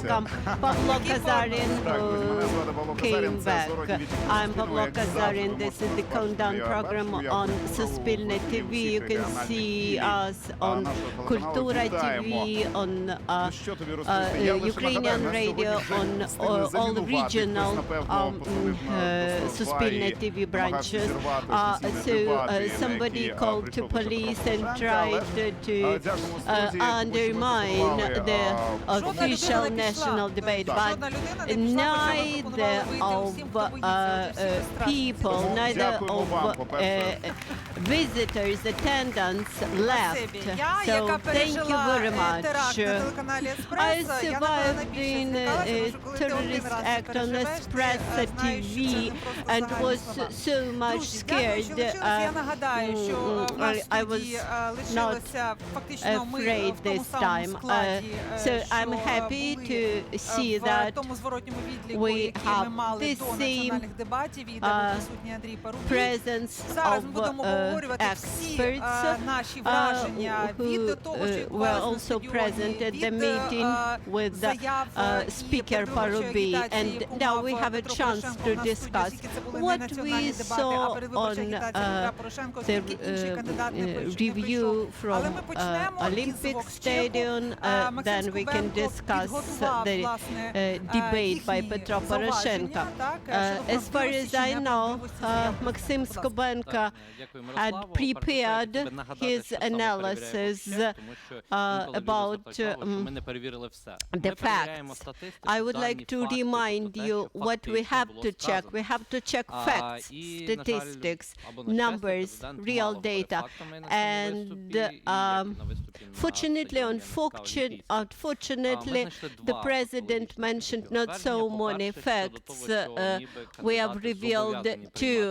welcome Pavlo Kazarin, Так, друзі, мене звати who Павло came Казарін, це back. «Зворотній відлік» I'm Суспільному. Pavlo Як завжди, Kazarin. ви This is можете the countdown побачити, program я on перший, я Суспільне був TV. всіх You can регіональних see ефірів, us on нашого Культура телеканалу. TV, Вітаємо. on Ну, що тобі розповісти? Я лише Ukrainian нагадаю, radio, нас сьогодні on вже встигли all замінувати. regional Хтось, напевно, посадив на до Суспільне Студії, TV намагався branches. зірвати So офіційні дебати, на somebody які, called to прийшов police and Президент tried to дякуємо студії, тому що ми undermine the запропонували, official national debate, but neither of people, neither Дякуємо вам, of по-перше. visitors, attendants left. So thank you very much. I survived in a terrorist act on Espresso TV and was so much scared. I was not afraid this time. So I'm happy to see that we have the same presence of experts who were also present at the meeting with Speaker Parubi. And now we have a chance to discuss what we saw on the review from Olympic Stadium. Then we can discuss the debate by Petro Poroshenko. As far as I know, Maxim Skobenko had prepared his analysis about the facts. I would like to remind you what we have to check. We have to check facts, statistics, numbers, real data. And fortunately, unfortunately, the president mentioned not so many facts. We have revealed two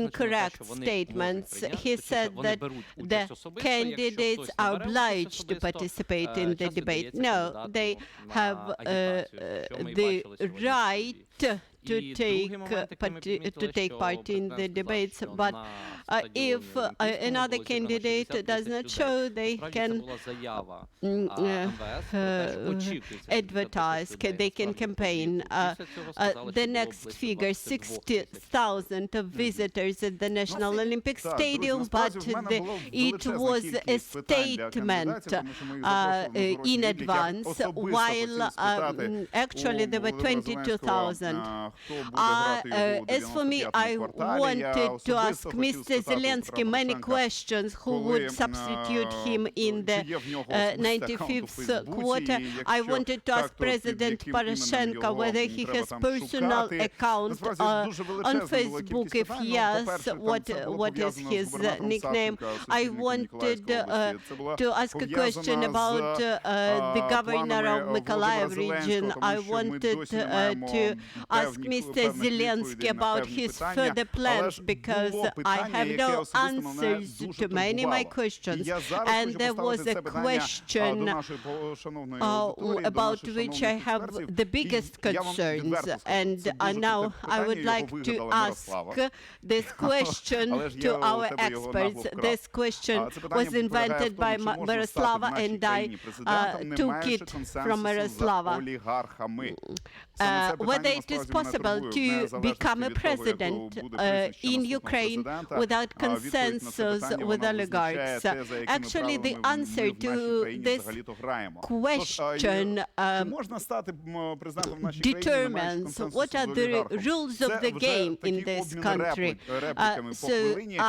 incorrect statements. He said that the candidates are obliged to participate in the debate. No, they have the right to take part in the debates, but if another candidate does not show, they can advertise, they can campaign. The next figure, 60,000 visitors at the National Olympic Stadium, but it was a statement in advance, while actually there were 22,000. As for me, I wanted to ask Mr. Zelensky many questions who would substitute him in the 95th quarter. I wanted to ask President Poroshenko whether he has personal account on Facebook. If yes, what is his nickname? I wanted to ask a question about the governor of Mykolaiv region. I wanted to ask Mr. Zelensky about his further plans, because I have no answers to many of my questions. And there was a question about which I have the biggest concerns. And now I would like to ask this question to our experts. This question was invented by Miroslava, and I took it from Miroslava. Whether it is possible to become a president in Ukraine without consensus with oligarchs. Actually, the answer to this question determines what are the rules of the game in this country. So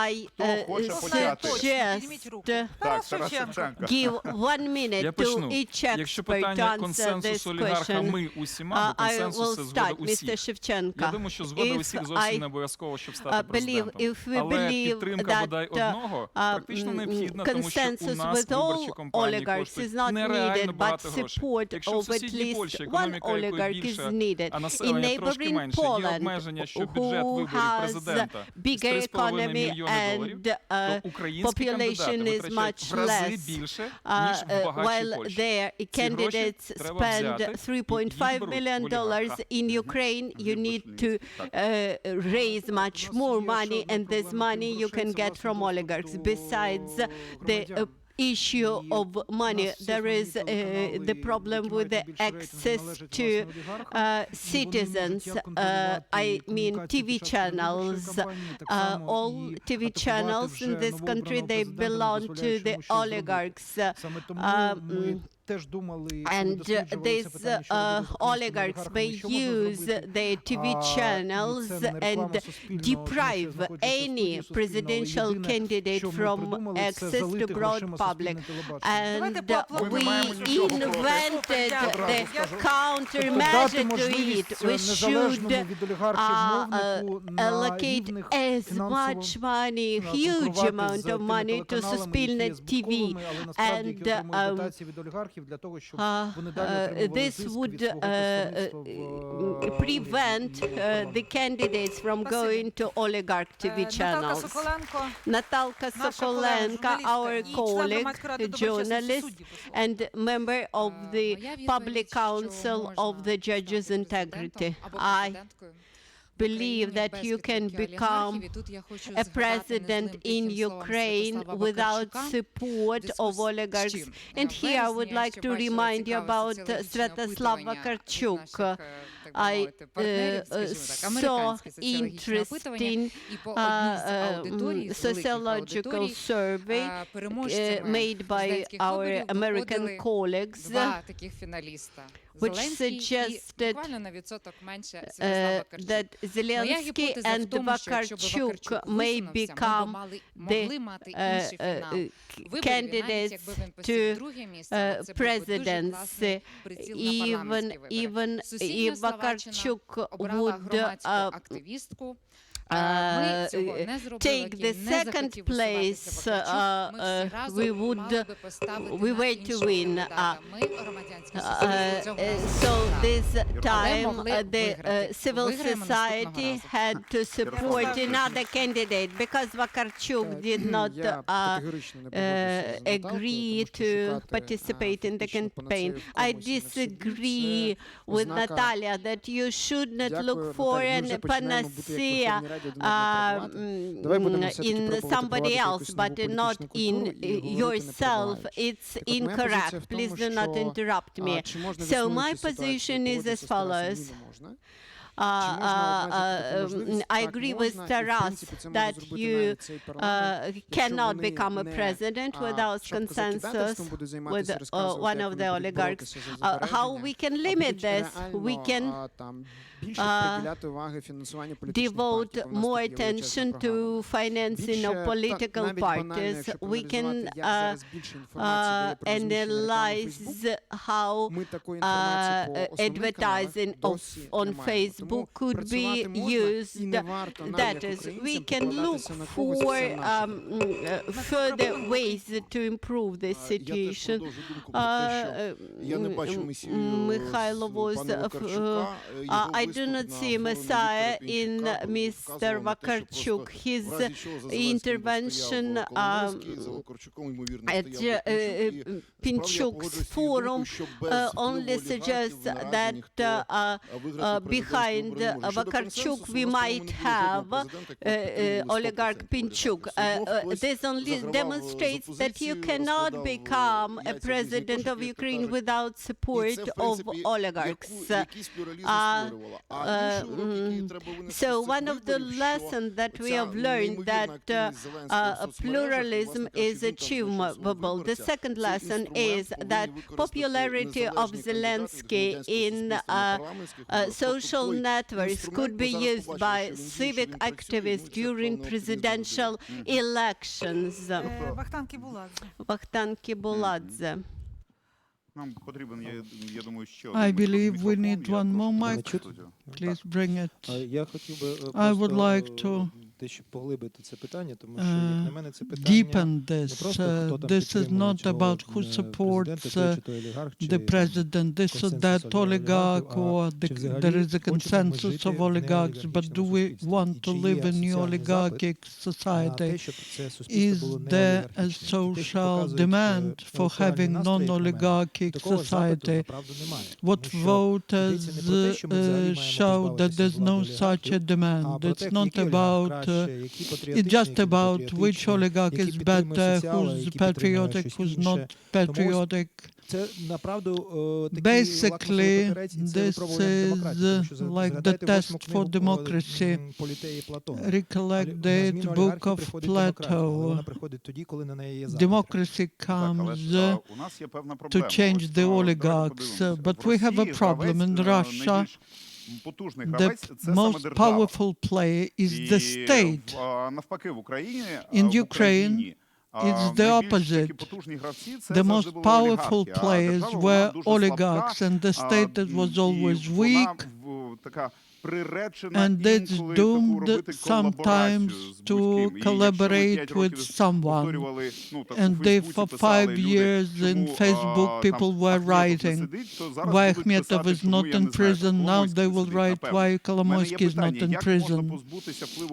I suggest give 1 minute to each expert to answer this question. I will start, Mr. Shevchenko. Я думаю, що згода усіх зовсім не обов'язково, щоб стати президентом. Але підтримка бодай одного практично необхідна, тому що у нас виборчі кампанії коштують нереально багато грошей. Якщо в сусідній Польщі економіка якої більша, а населення трошки менше, є обмеження, що бюджет виборів президента з $3,5 мільйони, то українські кандидати витрачають в рази більше, ніж в багатшій Польщі. Ці гроші треба взяти $3.5 million in Ukraine. You need to raise much more money, and this money you can get from oligarchs. Besides, the issue of money. There is the problem with the access to citizens. I mean TV channels. All TV channels in this country, they belong to the oligarchs. And these oligarchs may use the TV channels and deprive any presidential candidate from access to broad public. And we invented the countermeasure to it. We should allocate as much money, huge amount of money to Суспільне TV. And this would prevent the candidates from going to oligarch TV channels. Наталка Соколенко, our colleague, journalist and member of the Public Council of the Judges' Integrity. I believe that you can become a president in Ukraine without support of oligarchs. And here I would like to remind you about Святослав Вакарчук. I saw interesting sociological survey made by our American colleagues, which suggested that Zelensky and Vakarchuk may become the candidates to presidency, even if Vakarchuk would take the second place, we were to win. So this time the civil society had to support another candidate because Vakarchuk did not agree to participate in the campaign. I disagree with Natalia that you should not look for a panacea in somebody else, but not in yourself. It's incorrect. Please do not interrupt me. So my position is as follows. I agree with Taras that you cannot become a president without consensus with one of the oligarchs. How we can limit this? We can devote more attention to financing of political parties. We can analyze how advertising on Facebook could be used. That is, we can look for further ways to improve this situation. Mikhailo was I do not see a messiah in Mr. Vakarchuk. His intervention at Pinchuk's forum only suggests that behind Vakarchuk we might have oligarch Pinchuk. This only demonstrates that you cannot become a president of Ukraine without support of oligarchs. So one of the lessons that we have learned that pluralism is achievable. The second lesson is that popularity of Zelensky in social networks could be used by civic activists during presidential elections. Вахтанг Кібуладзе. I believe we need one more mic. Please bring it. I would like to deepen this. This is not about who supports the president, this or that oligarch, or there is a consensus of oligarchs, but do we want to live in a oligarchic society? Is there a social demand for having non-oligarchic society? What voters show that there's no such a demand. It's not about it's just about which oligarch is better, who's patriotic, who's not patriotic. Basically, this is like the test for democracy. Recollect the book of Plato. Democracy comes to change the oligarchs, but we have a problem in Russia. The most powerful player is the state. In Ukraine, it's the opposite. The most powerful players were oligarchs, and the state that was always weak, and it's doomed sometimes to collaborate with someone. And they, for 5 years in Facebook, people were writing, why Akhmetov is not in prison, now they will write why Kolomoisky is not in prison.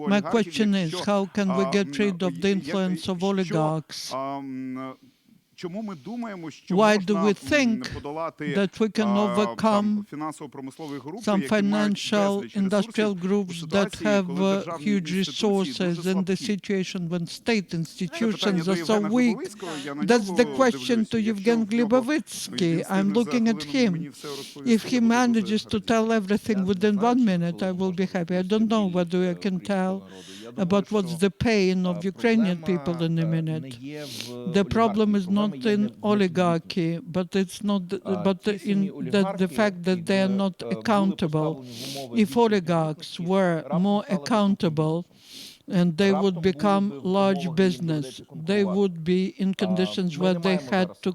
My question is, how can we get rid of the influence of oligarchs? Why do we think that we can overcome some financial industrial groups that have huge resources in the situation when state institutions are so weak? That's the question to Yevgen Glebovitsky. I'm looking at him. If he manages to tell everything within 1 minute, I will be happy. I don't know whether I can tell about what's the pain of Ukrainian people in a minute. The problem is not in oligarchy, but it's not, but in the fact that they are not accountable. If oligarchs were more accountable, and they would become large business, they would be in conditions where they had to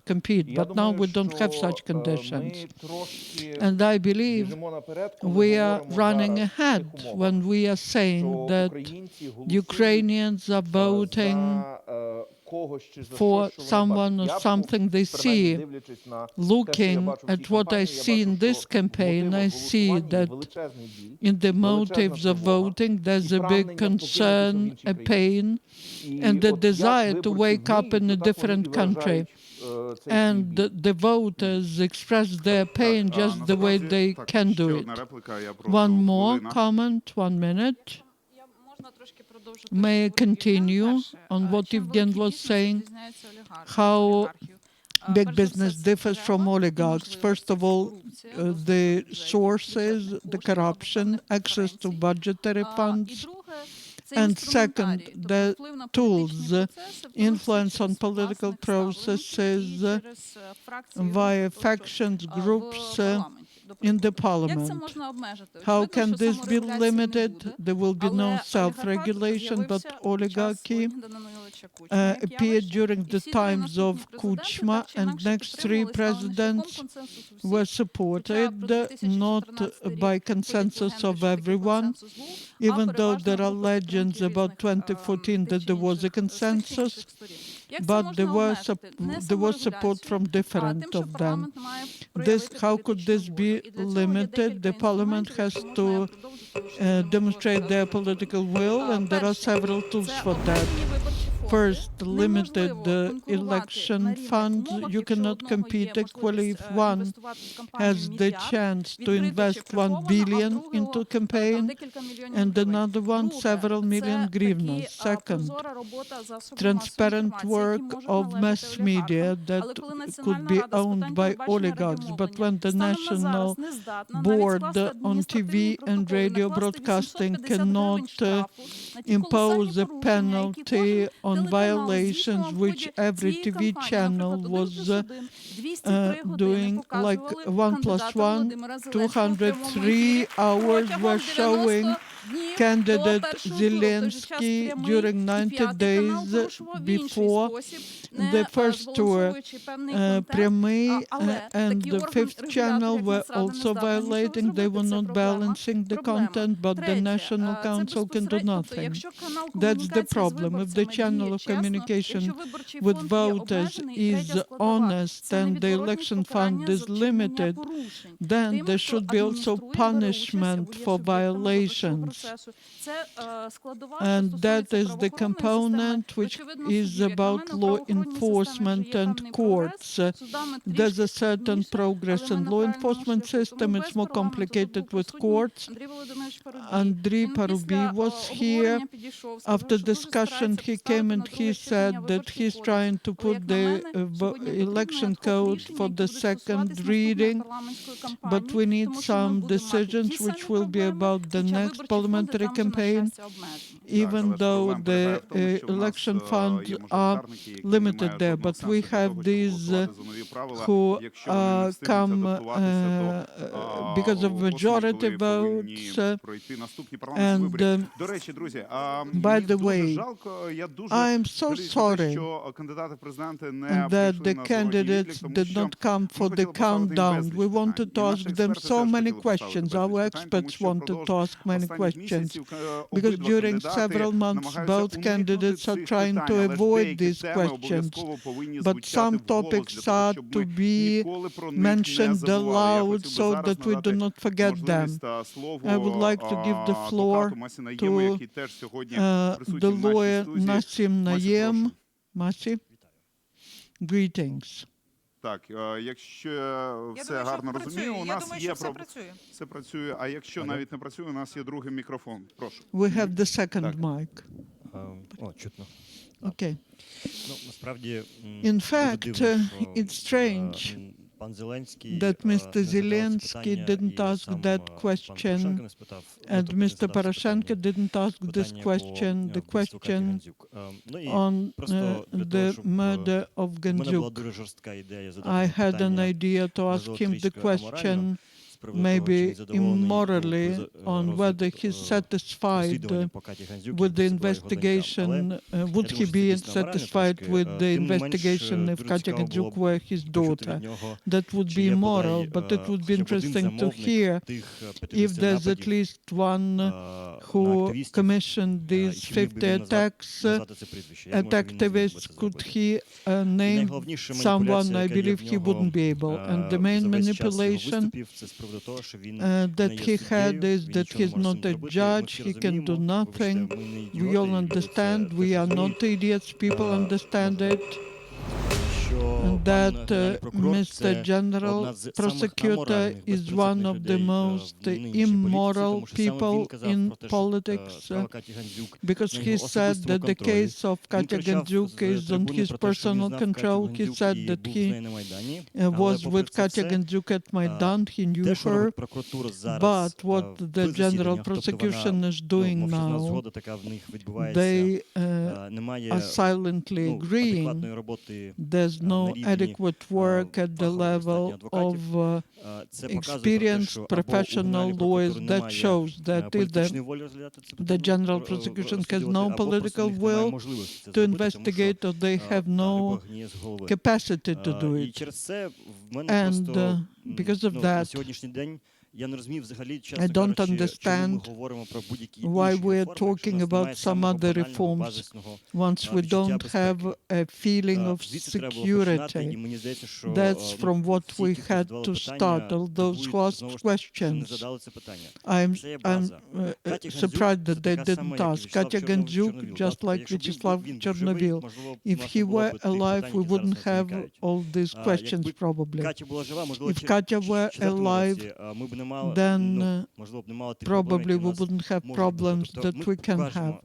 compete. But now we don't have such conditions. And I believe we are running ahead when we are saying that Ukrainians are voting for someone or something they see. Looking at what I see in this campaign, I see that in the motives of voting, there's a big concern, a pain, and the desire to wake up in a different country. And the voters express their pain just the way they can do it. One more comment, 1 minute. May I continue on what Yevgen was saying, how big business differs from oligarchs? First of all, the sources, the corruption, access to budgetary funds, and second, the tools, influence on political processes via factions, groups, in the parliament. How can this be limited? There will be no self-regulation, but oligarchy appeared during the times of Kuchma, and next 3 presidents were supported, not by consensus of everyone, even though there are legends about 2014 that there was a consensus, but there was support from different of them. How could this be limited? The parliament has to demonstrate their political will, and there are several tools for that. First, limited election funds. You cannot compete equally if one has the chance to invest 1 billion into campaign and another one several million hryvnias. Second, transparent work of mass media that could be owned by oligarchs, but when the national board on TV and radio broadcasting cannot impose a penalty on violations which every TV channel was doing, like 1+1, 203 hours were showing candidate Zelensky during 90 days before the first tour. Prямому and the 5th channel were also violating. They were not balancing the content, but the National Council can do nothing. That's the problem. If the channel of communication with voters is honest and the election fund is limited, then there should be also punishment for violations. And that is the component which is about law enforcement and courts. There's a certain progress in law enforcement system. It's more complicated with courts. Andriy Parubiy was here. After discussion, he came and he said that he's trying to put the election code for the second reading, but we need some decisions which will be about the next parliamentary campaign, even though the election funds are limited there. But we have these who come because of majority votes. And by the way, I am so sorry that the candidates did not come for the countdown. We wanted to ask them so many questions. Our experts wanted to ask many questions, because during several months both candidates are trying to avoid these questions. But some topics are to be mentioned aloud so that we do not forget them. I would like to give the floor to the lawyer Nassim Najem. Masi, greetings. Так, якщо все гарно розумію, у нас є все працює, а якщо навіть не працює, у нас є другий мікрофон. Прошу. We have the second mic. О, чутно. Okay. Ну, насправді, in fact, it's strange that Mr. Zelensky didn't ask that question, and Mr. Poroshenko didn't ask this question, the question on the murder of Gandzuk. I had an idea to ask him the question, maybe immorally, on whether he's satisfied with the investigation. Would he be satisfied with the investigation if Katya Gandzuk were his daughter? That would be immoral, but it would be interesting to hear if there's at least one who commissioned these 50 attacks, activists. Could he name someone? I believe he wouldn't be able. And the main manipulation that he had is that he's not a judge, he can do nothing. We all understand, we are not idiots, people understand it. And that Mr. General Prosecutor is one of the most immoral people in politics, because he said that the case of Katya Gandzuk is on his personal control. He said that he was with Katya Gandzuk at Maidan, he knew her, but what the General Prosecution is doing now, they are silently agreeing. There's no adequate work at the level of experienced professional lawyers. That shows that either the General Prosecution has no political will to investigate, or they have no capacity to do it. And because of that, I don't understand why we are talking about some other reforms once we don't have a feeling of security. That's from what we had to start. All those who asked questions, I'm surprised that they didn't ask. Katya Gandzuk, just like Vyacheslav Chernovil, if he were alive, we wouldn't have all these questions probably. If Katya were alive, then probably we wouldn't have problems that we can have.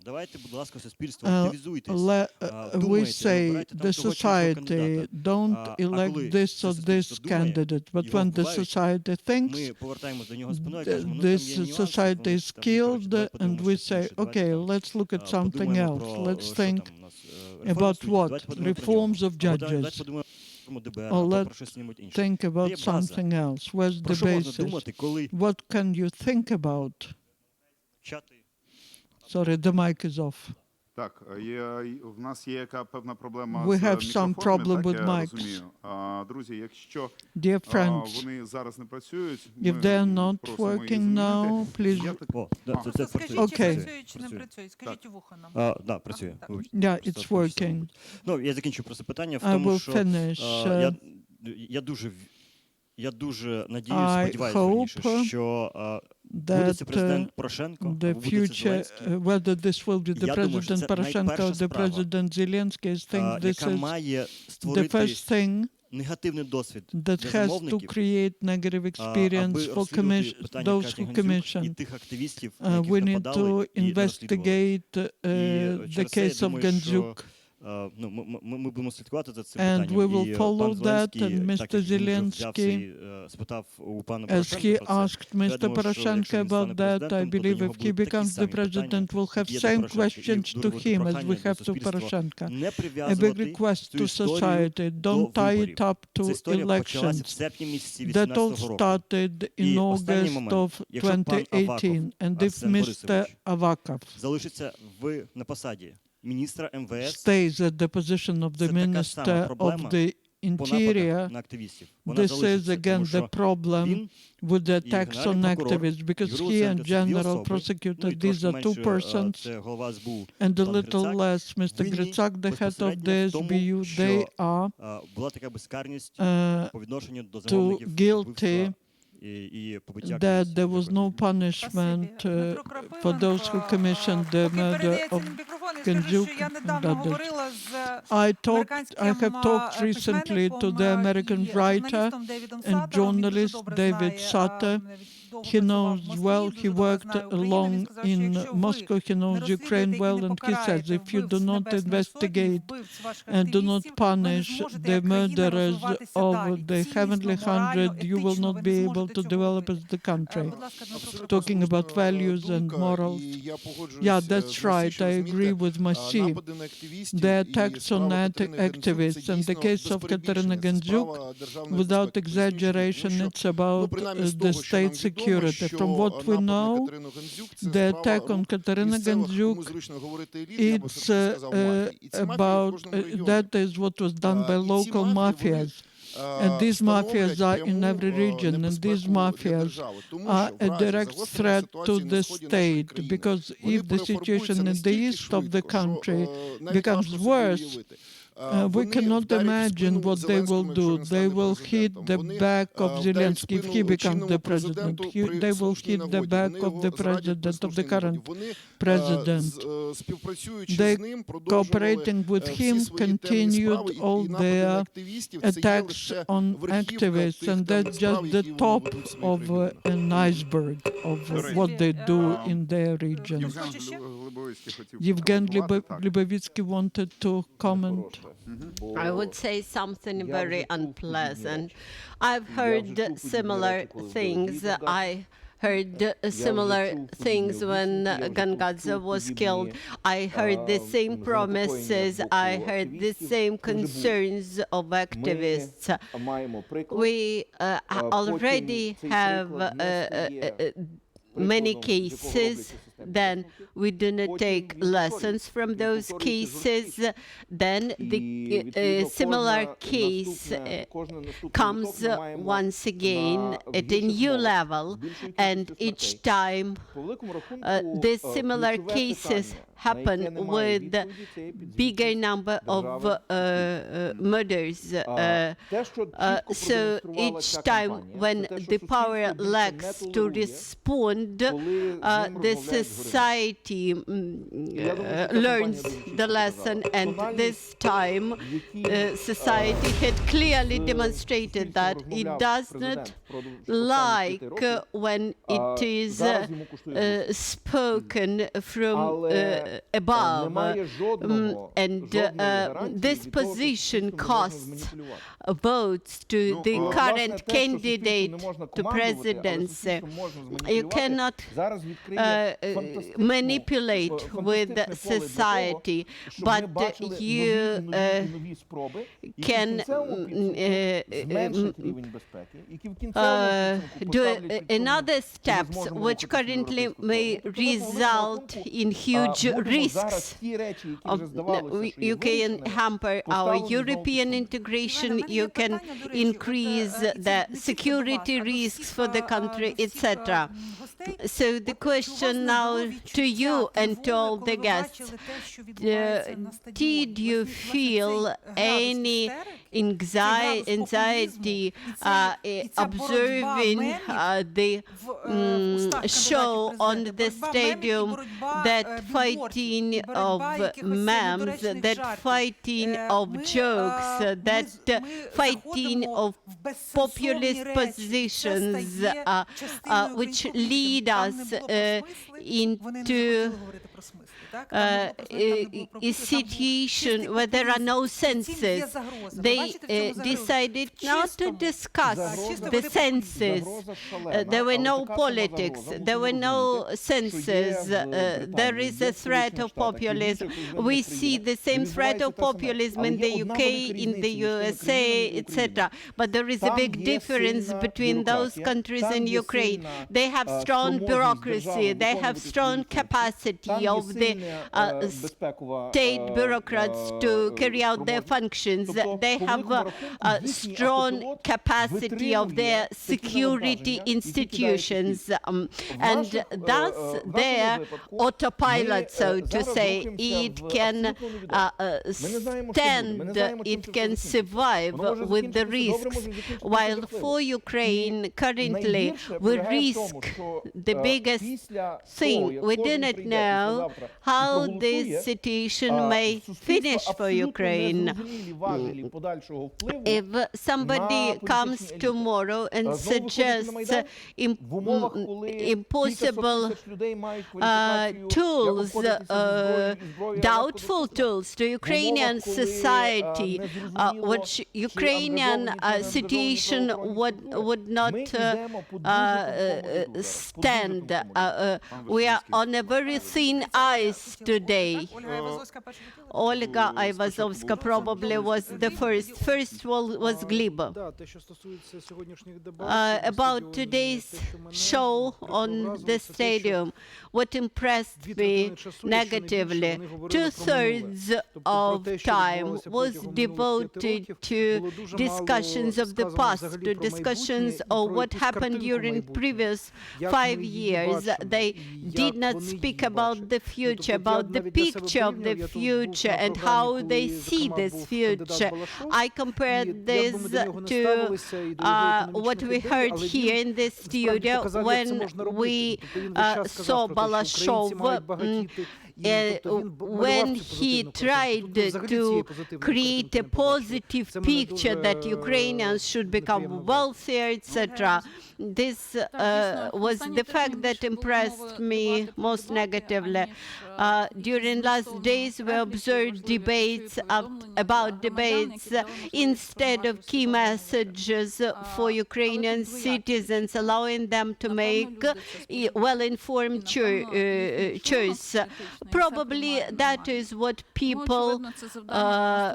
We say the society don't elect this or this candidate, but when the society thinks this society is killed, and we say, okay, let's look at something else. Let's think about what? Reforms of judges. Or let's think about something else. Where's the basis? What can you think about? Sorry, the mic is off. Так, в нас є яка певна проблема We з have some problem мікрофонами, with так, я mics. розумію. Друзі, якщо Dear friends, вони зараз не працюють, if they're not просимо їх working now, please. Окей. Працює чи не працює? Скажіть у вухо нам. Да, працює. Yeah, it's working. Ну, я закінчу просто питання в I тому, will що finish. я я дуже надіюсь, сподіваюся, що буде це президент Порошенко, або буде це Зеленський. Whether this will be the President Poroshenko or the President Zelensky, I think this яка має is the створити first thing негативний досвід that для has to замовників, create negative experience аби for розслідувати питання those Каті who Гандзюк і commission. тих активістів, We яких need нападали to і не розслідували. investigate the case of Gandzuk. Ми будемо слідкувати за цим And питанням. we will І follow пан that, Зеленський, and так Mr. як він вже Zelensky, взявся і спитав у пана As Порошенка he про це, asked я Mr. думаю, що Poroshenko якщо він about стане that, I президентом, то до believe нього if he будуть такі becomes the самі president, питання, we'll have як є до same Порошенка. І questions to дуже him as прохання we до have to суспільства Poroshenko. не A big прив'язувати request цю to історію society, до don't tie виборів. it up Ця to історія почалася в elections. серпні місяці That all 2018 року. started І in останній August момент, of якщо пан 2018, and if Арсен Mr. Борисович Avakov залишиться на посаді міністра МВС, stays at the position of the Це така сама Minister проблема of the по нападах Interior, на активістів. Вона this is залишиться, again тому the що problem він with the і attacks on генеральний прокурор, activists, because Юрій he and Луценко – це дві General особи, ну Prosecutor, і these трошки are two менше, persons, це голова СБУ and a пан little Грицак, less Mr. винні Gritsak, the head of безпосередньо the в тому, SBU, they що are була така безкарність по відношенню до to замовників guilty вбивства і побиття that активістів. there was no punishment for those who commissioned the murder of Gandzuk. Я недавно говорила з I американським have talked recently to the American writer and journalist David Sutter. He knows well, he worked long in Moscow, he knows Ukraine well, and he says if you do not investigate and do not punish the murderers of the Heavenly Hundred, you will not be able to develop as the country. Talking about values and morals. Yeah, that's right, I agree with Masih. The attacks on activists and the case of Katerina Gandzuk, without exaggeration, it's about the state security. From what we know, the attack on Katerina Gandzuk, it's about, that is what was done by local mafias. And these mafias are in every region, and these mafias are a direct threat to the state, because if the situation in the east of the country becomes worse, we cannot imagine what they will do. They will hit the back of Zelensky if he becomes the president. They will hit the back of the president, of the current president. They, cooperating with him, continued all their attacks on activists, and that's just the top of an iceberg of what they do in their region. Yevgen Glebovitsky wanted to comment. I would say something very unpleasant. I've heard similar things. I heard similar things when Gangadze was killed. I heard the same promises. I heard the same concerns of activists. We already have many cases. Then we do not take lessons from those cases. Then the similar case comes once again at a new level, and each time these similar cases happen with bigger number of murders. So each time when the power lacks to respond, the society learns the lesson, and this time society had clearly demonstrated that it does not like when it is spoken from above, and this position costs votes to the current candidate to presidency. You cannot manipulate with society, but you can do another steps which currently may result in huge risks. You can hamper our European integration, you can increase the security risks for the country, etc. So the question now to you and to all the guests, did you feel any anxiety observing the show on the stadium, that fighting of memes, that fighting of jokes, that fighting of populist positions, which lead us into a situation where there are no senses. They decided not to discuss the senses. There were no politics. There were no senses. There is a threat of populism. We see the same threat of populism in the UK, in the USA, etc. But there is a big difference between those countries and Ukraine. They have strong bureaucracy. They have strong capacity of the state bureaucrats to carry out their functions. They have a strong capacity of their security institutions. And thus their autopilot, so to say, it can stand, it can survive with the risks. While for Ukraine, currently, we risk the biggest thing. We do not know how this situation may finish for Ukraine. If somebody comes tomorrow and suggests impossible tools, doubtful tools to Ukrainian society, which Ukrainian situation would not stand. We are on a very thin ice today. Olga Ivazovska probably was the first. First was Gliba. About today's show on the stadium, what impressed me negatively, 2/3 of time was devoted to discussions of the past, to discussions of what happened during previous 5 years. They did not speak about the future, about the picture of the future and how they see this future. I compared this to what we heard here in the studio when we saw Balashov when he tried to create a positive picture that Ukrainians should become wealthier, etc. This was the fact that impressed me most negatively. During last days, we observed debates about debates instead of key messages for Ukrainian citizens, allowing them to make well-informed choice. Probably that is what people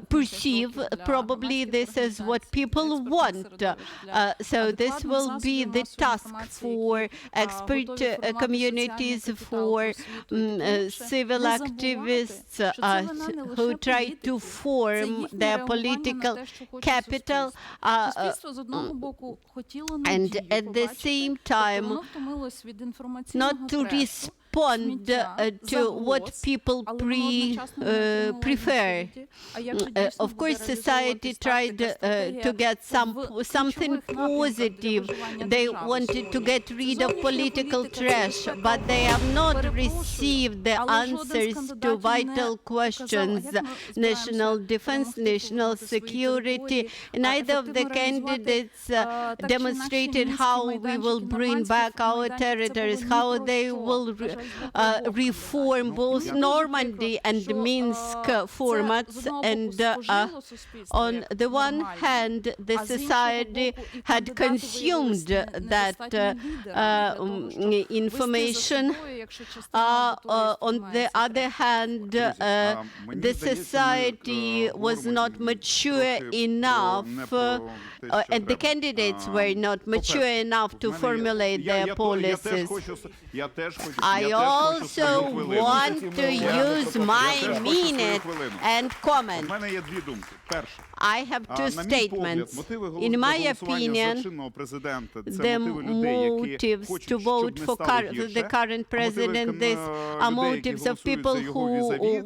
perceive. Probably this is what people want. So this will be the task for expert communities, for civil activists who try to form their political capital and at the same time not to respond to what people prefer. Of course, society tried to get something positive. They wanted to get rid of political trash, but they have not received the answers to vital questions: national defense, national security. Neither of the candidates demonstrated how we will bring back our territories, how they will reform both Normandy and Minsk formats. And on the one hand, the society had consumed that information. On the other hand, the society was not mature enough, and the candidates were not mature enough to formulate their policies. I also want to use my minute and comment. У мене є дві думки. Перше. I have two statements. In my opinion, the motives to vote for the current president, these are motives of people who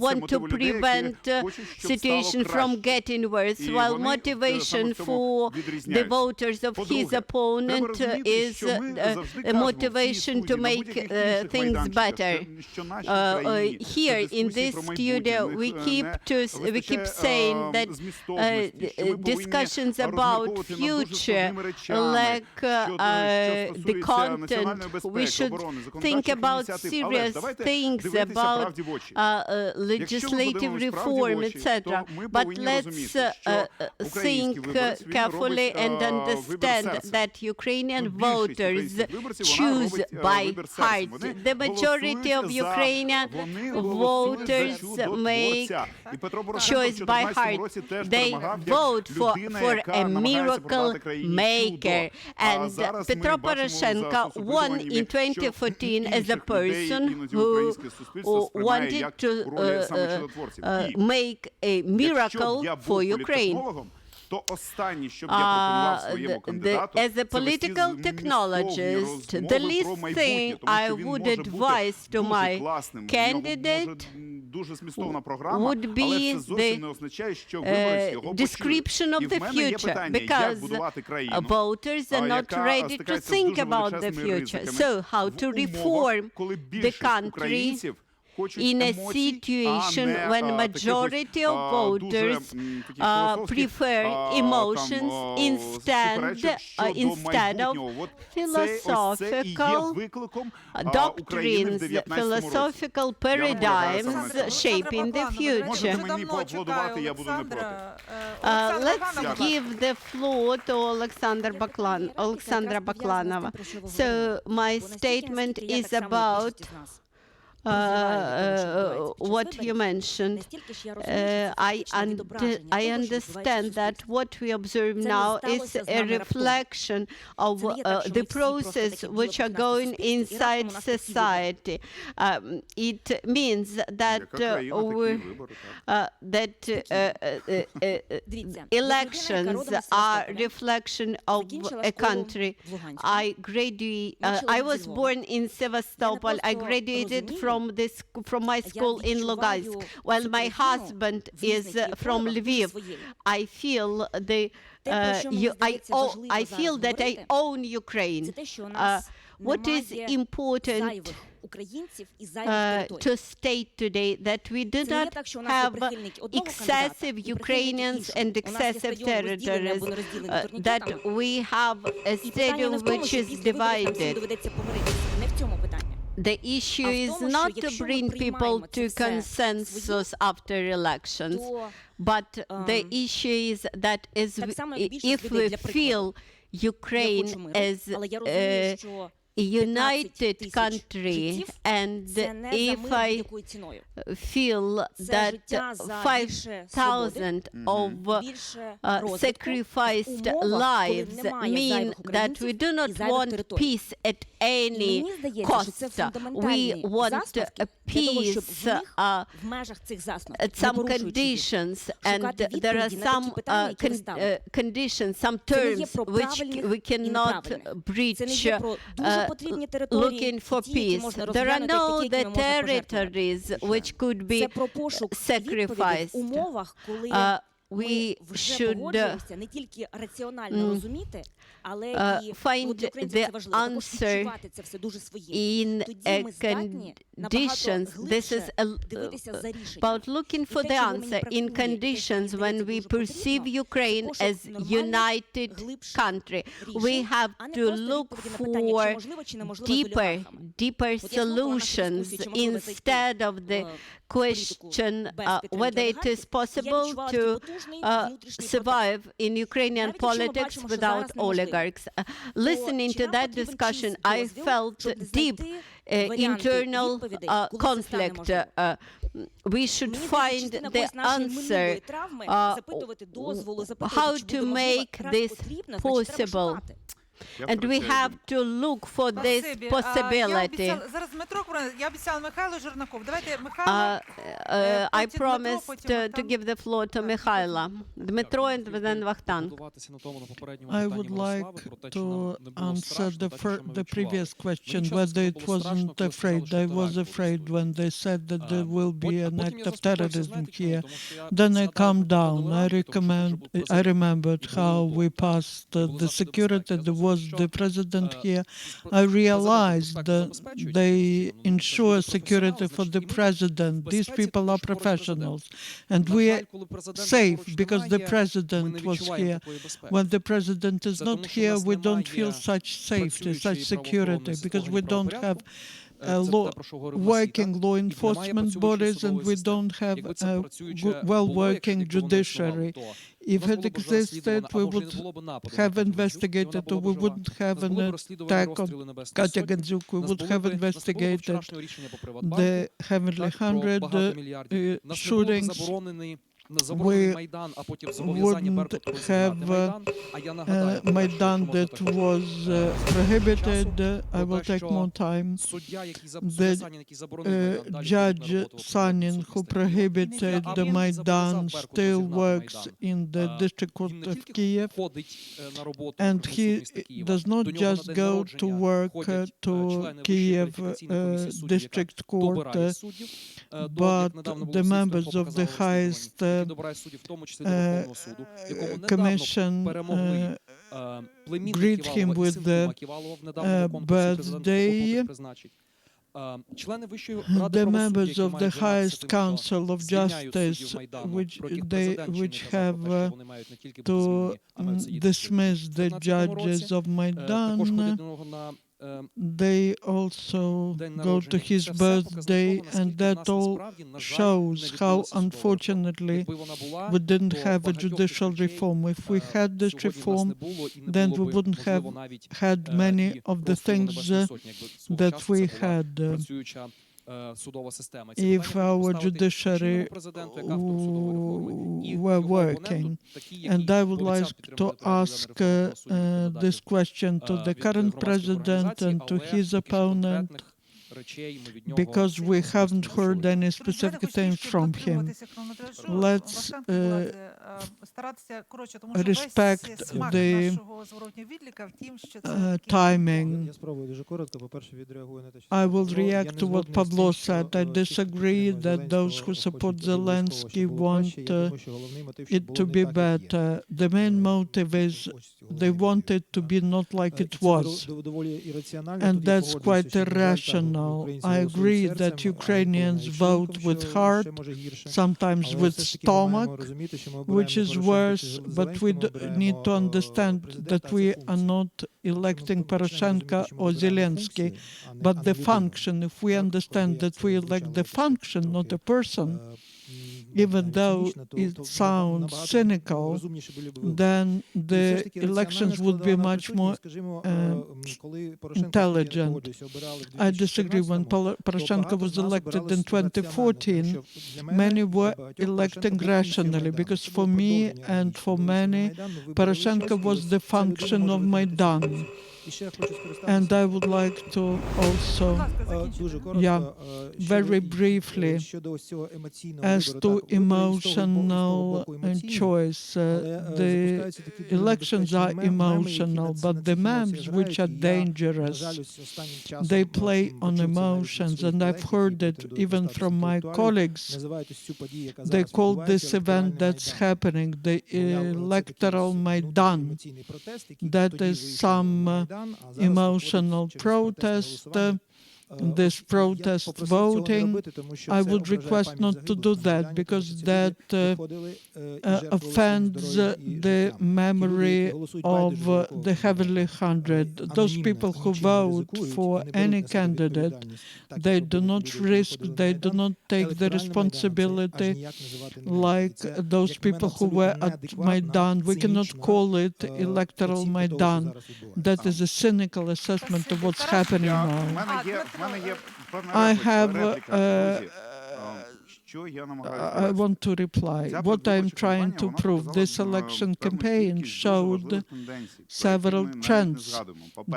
want to prevent situation from getting worse, while motivation for the voters of his opponent is a motivation to make things better. Here in this studio, we keep saying that discussions about future lack the content. We should think about serious things, about legislative reform, etc. But let's think carefully and understand that Ukrainian voters choose by heart. The majority of Ukrainian voters make choice by heart. They vote for a miracle maker. And Petro Poroshenko won in 2014 as a person who wanted to make a miracle for Ukraine. As a political technologist, the least thing I would advise to my candidate would be the description of the future, because voters are not ready to think about the future. So how to reform the country in a situation when majority of voters prefer emotions instead of philosophical doctrines, philosophical paradigms shaping the future. Let's give the floor to Олександра Бакланова. So my statement is about what you mentioned. I understand that what we observe now is a reflection of the process which are going inside society. It means that elections are reflection of a country. I was born in Sevastopol. I graduated from my school in Lugansk, while my husband is from Lviv. I feel that I own Ukraine. What is important to state today, that we do not have excessive Ukrainians and excessive territories, that we have a stadium which is divided. The issue is not to bring people to consensus after elections, but the issue is that if we feel Ukraine as a united country, and if I feel that 5,000 of sacrificed lives mean that we do not want peace at any cost. We want peace at some conditions, and there are some conditions, some terms which we cannot breach. Looking for peace. There are no territories which could be sacrificed. We should find the answer in conditions. This is about looking for the answer in conditions when we perceive Ukraine as united country. We have to look for deeper solutions instead of the question whether it is possible to survive in Ukrainian politics without oligarchs. Listening to that discussion, I felt deep internal conflict. We should find the answer how to make this possible. And we have to look for this possibility. Зараз Дмитро, я обіцяла Михайло Жернаков. Давайте Михайло. I promised to give the floor to Михайла. Дмитро and then Вахтанг. I would like to answer the previous question, whether it wasn't afraid. I was afraid when they said that there will be an act of terrorism here. Then I calmed down. I remembered how we passed the security. There was the president here. I realized that they ensure security for the president. These people are professionals. And we are safe because the president was here. When the president is not here, we don't feel such safety, such security, because we don't have working law enforcement bodies and we don't have a well-working judiciary. If it existed, we would have investigated, or we wouldn't have an attack on Katya Gandzuk. We would have investigated the Heavenly 100 shootings. We wouldn't have Maidan that was prohibited. I will take more time. The judge Sanin, who prohibited the Maidan, still works in the District Court of Kiev, and he does not just go to work to Kiev District Court, but the members of the highest commission greet him with the birthday. The members of the highest council of justice, which have to dismiss the judges of Maidan, they also go to his birthday, and that all shows how, unfortunately, we didn't have a judicial reform. If we had this reform, then we wouldn't have had many of the things that we had. If our judiciary were working. And I would like to ask this question to the current president and to his opponent, because we haven't heard any specific things from him. Let's respect the timing. I will react to what Pablo said. I disagree that those who support Zelensky want it to be better. The main motive is they want it to be not like it was. And that's quite irrational. I agree that Ukrainians vote with heart, sometimes with stomach, which is worse, but we need to understand that we are not electing Poroshenko or Zelensky, but the function. If we understand that we elect the function, not a person, even though it sounds cynical, then the elections would be much more intelligent. I disagree. When Poroshenko was elected in 2014, many were electing rationally, because for me and for many, Poroshenko was the function of Maidan. And I would like to also, very briefly, as to emotional choice. The elections are emotional, but the memes, which are dangerous, they play on emotions, and I've heard it even from my colleagues. They call this event that's happening the electoral Maidan. That is some emotional protest, this protest voting. I would request not to do that, because that offends the memory of the Heavenly 100. Those people who vote for any candidate, they do not risk, they do not take the responsibility like those people who were at Maidan. We cannot call it electoral Maidan. That is a cynical assessment of what's happening now. I have Що я намагаюся I want to reply. What I'm trying to prove, this election campaign showed several trends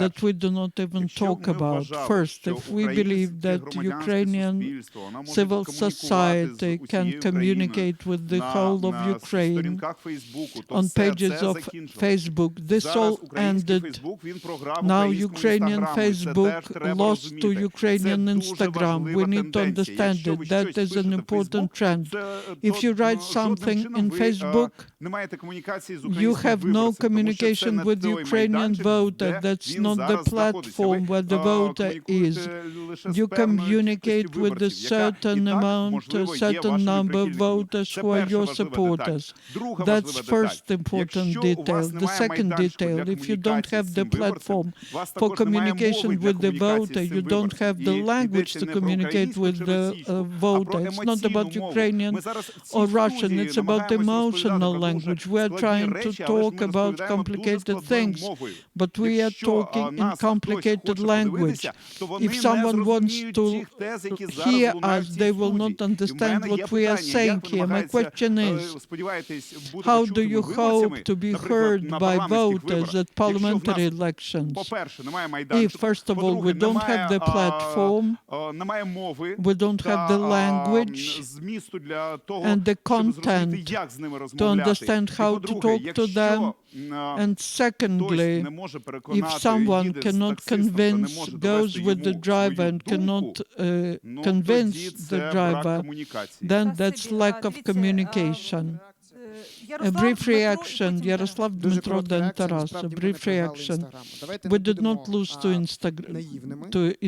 that we do not even talk about. First, if we believe that Ukrainian civil society can communicate with the whole of Ukraine on pages of Facebook, this all ended. Now Ukrainian Facebook lost to Ukrainian Instagram. We need to understand it. That is an important trend. If you write something in Facebook, you have no communication with the Ukrainian voter. That's not the platform where the voter is. You communicate with a certain amount, a certain number of voters who are your supporters. That's first important detail. The second detail, if you don't have the platform for communication with the voter, you don't have the language to communicate with the voter. It's not about Ukrainian or Russian, it's about emotional language. We're trying to talk about complicated things, but we are talking in complicated language. If someone wants to hear us, they will not understand what we are saying here. My question is, how do you hope to be heard by voters at parliamentary elections? If, first of all, we don't have the platform, we don't have the language and the content to understand how to talk to them, and secondly, if someone cannot convince, goes with the driver and cannot convince the driver, then that's lack of communication. A brief reaction, Ярослав, Дмитро, Ден, Тарас, a brief reaction. We did not lose to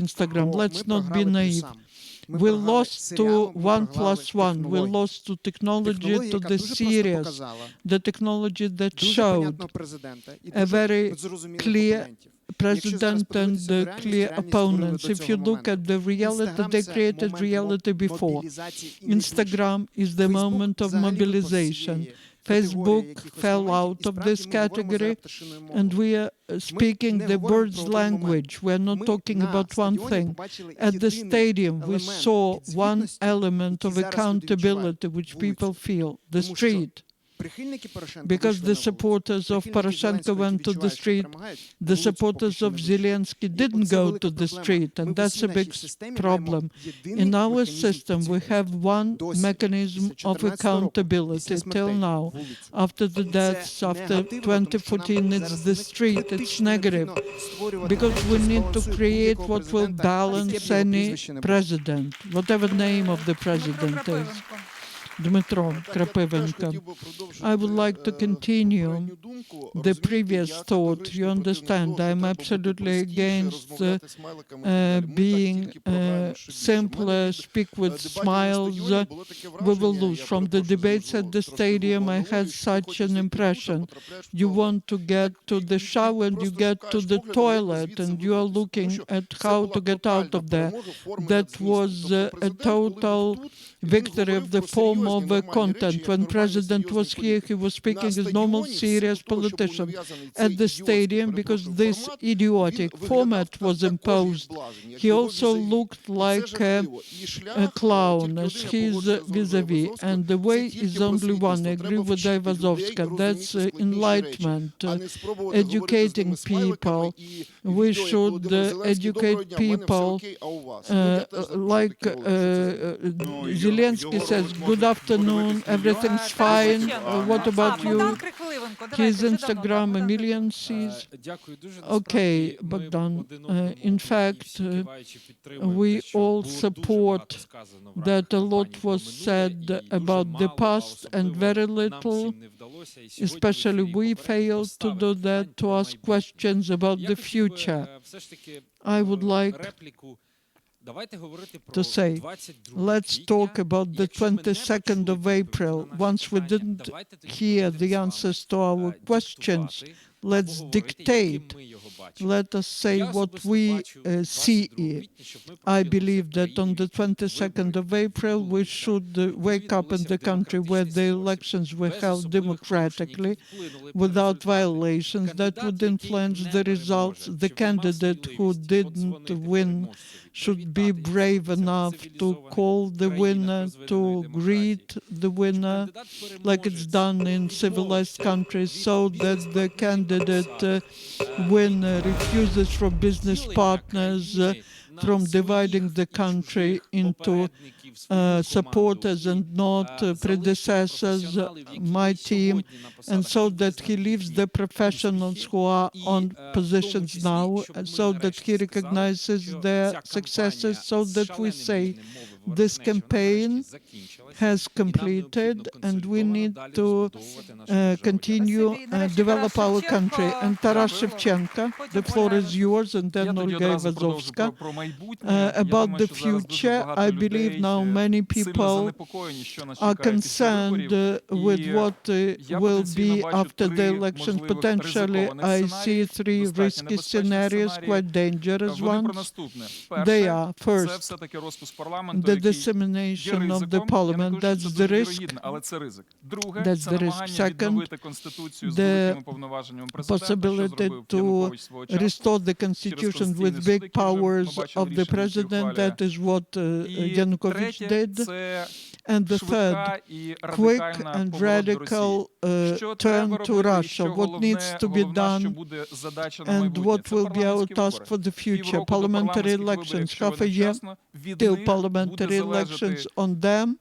Instagram. Let's not be naive. We lost to 1+1. We lost to technology, to the series, the technology that showed a very clear president and the clear opponents. If you look at the reality, they created reality before. Instagram is the moment of mobilization. Facebook fell out of this category, and we are speaking the bird's language. We're not talking about one thing. At the stadium, we saw one element of accountability which people feel, the street. Because the supporters of Poroshenko went to the street, the supporters of Zelensky didn't go to the street, and that's a big problem. In our system, we have one mechanism of accountability till now. After the deaths, after 2014, it's the street, it's negative. Because we need to create what will balance any president, whatever name of the president is. Dmitro Krapivенко. I would like to continue the previous thought. You understand, I'm absolutely against being simpler, speak with smiles. We will lose. From the debates at the stadium, I had such an impression. You want to get to the shower and you get to the toilet and you are looking at how to get out of there. That was a total victory of the form of content. When President was here, he was speaking as normal, serious politician at the stadium because this idiotic format was imposed. He also looked like a clown as his vis-a-vis, and the way is only one. I agree with Ayvazovska. That's enlightenment, educating people. We should educate people like Zelensky says, good afternoon, everything's fine. What about you? His Instagram a million sees. Okay, Bogdan. In fact, we all support that a lot was said about the past and very little, especially we failed to do that, to ask questions about the future. I would like to say, let's talk about the 22nd of April. Once we didn't hear the answers to our questions, let's dictate. Let us say what we see it. I believe that on the 22nd of April, we should wake up in the country where the elections were held democratically, without violations, that would influence the results. The candidate who didn't win should be brave enough to call the winner, to greet the winner, like it's done in civilized countries, so that the candidate winner refuses from business partners from dividing the country into supporters and not predecessors, my team, and so that he leaves the professionals who are on positions now, so that he recognizes their successes, so that we say this campaign has completed and we need to continue develop our country. And Taras Shevchenko, the floor is yours, and then Olga Ivazovska. About the future, I believe now many people are concerned with what will be after the elections. Potentially, I see three risky scenarios, quite dangerous ones. They are, first, the dissemination of the parliament. That's the risk. That's the risk. Second, the possibility to restore the constitution with big powers of the president. That is what Yanukovych did. And the third, quick and radical turn to Russia. What needs to be done and what will be our task for the future? Parliamentary elections, half a year till parliamentary elections. On them,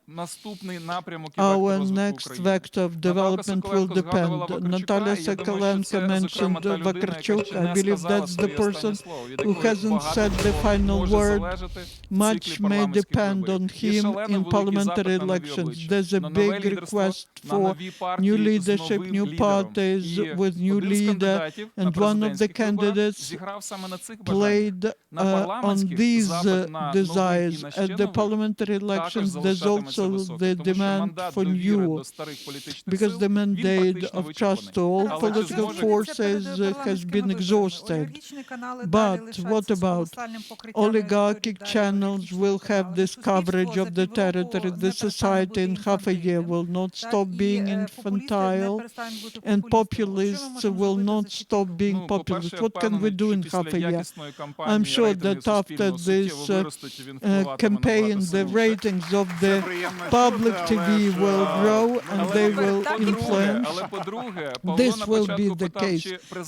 our next vector of development will depend. Natalia Sokolenko mentioned Vakarchuk. I believe that's the person who hasn't said the final word. Much may depend on him in parliamentary elections. There's a big request for new leadership, new parties with new leader, and one of the candidates played on these desires. At the parliamentary elections, there's also the demand for new, because the mandate of trust to all political forces has been exhausted. But what about oligarchic channels will have this coverage of the territory? The society in half a year will not stop being infantile, and populists will not stop being populist. What can we do in half a year? I'm sure that after this campaign, the ratings of the public TV will grow and they will influence. This will be the case.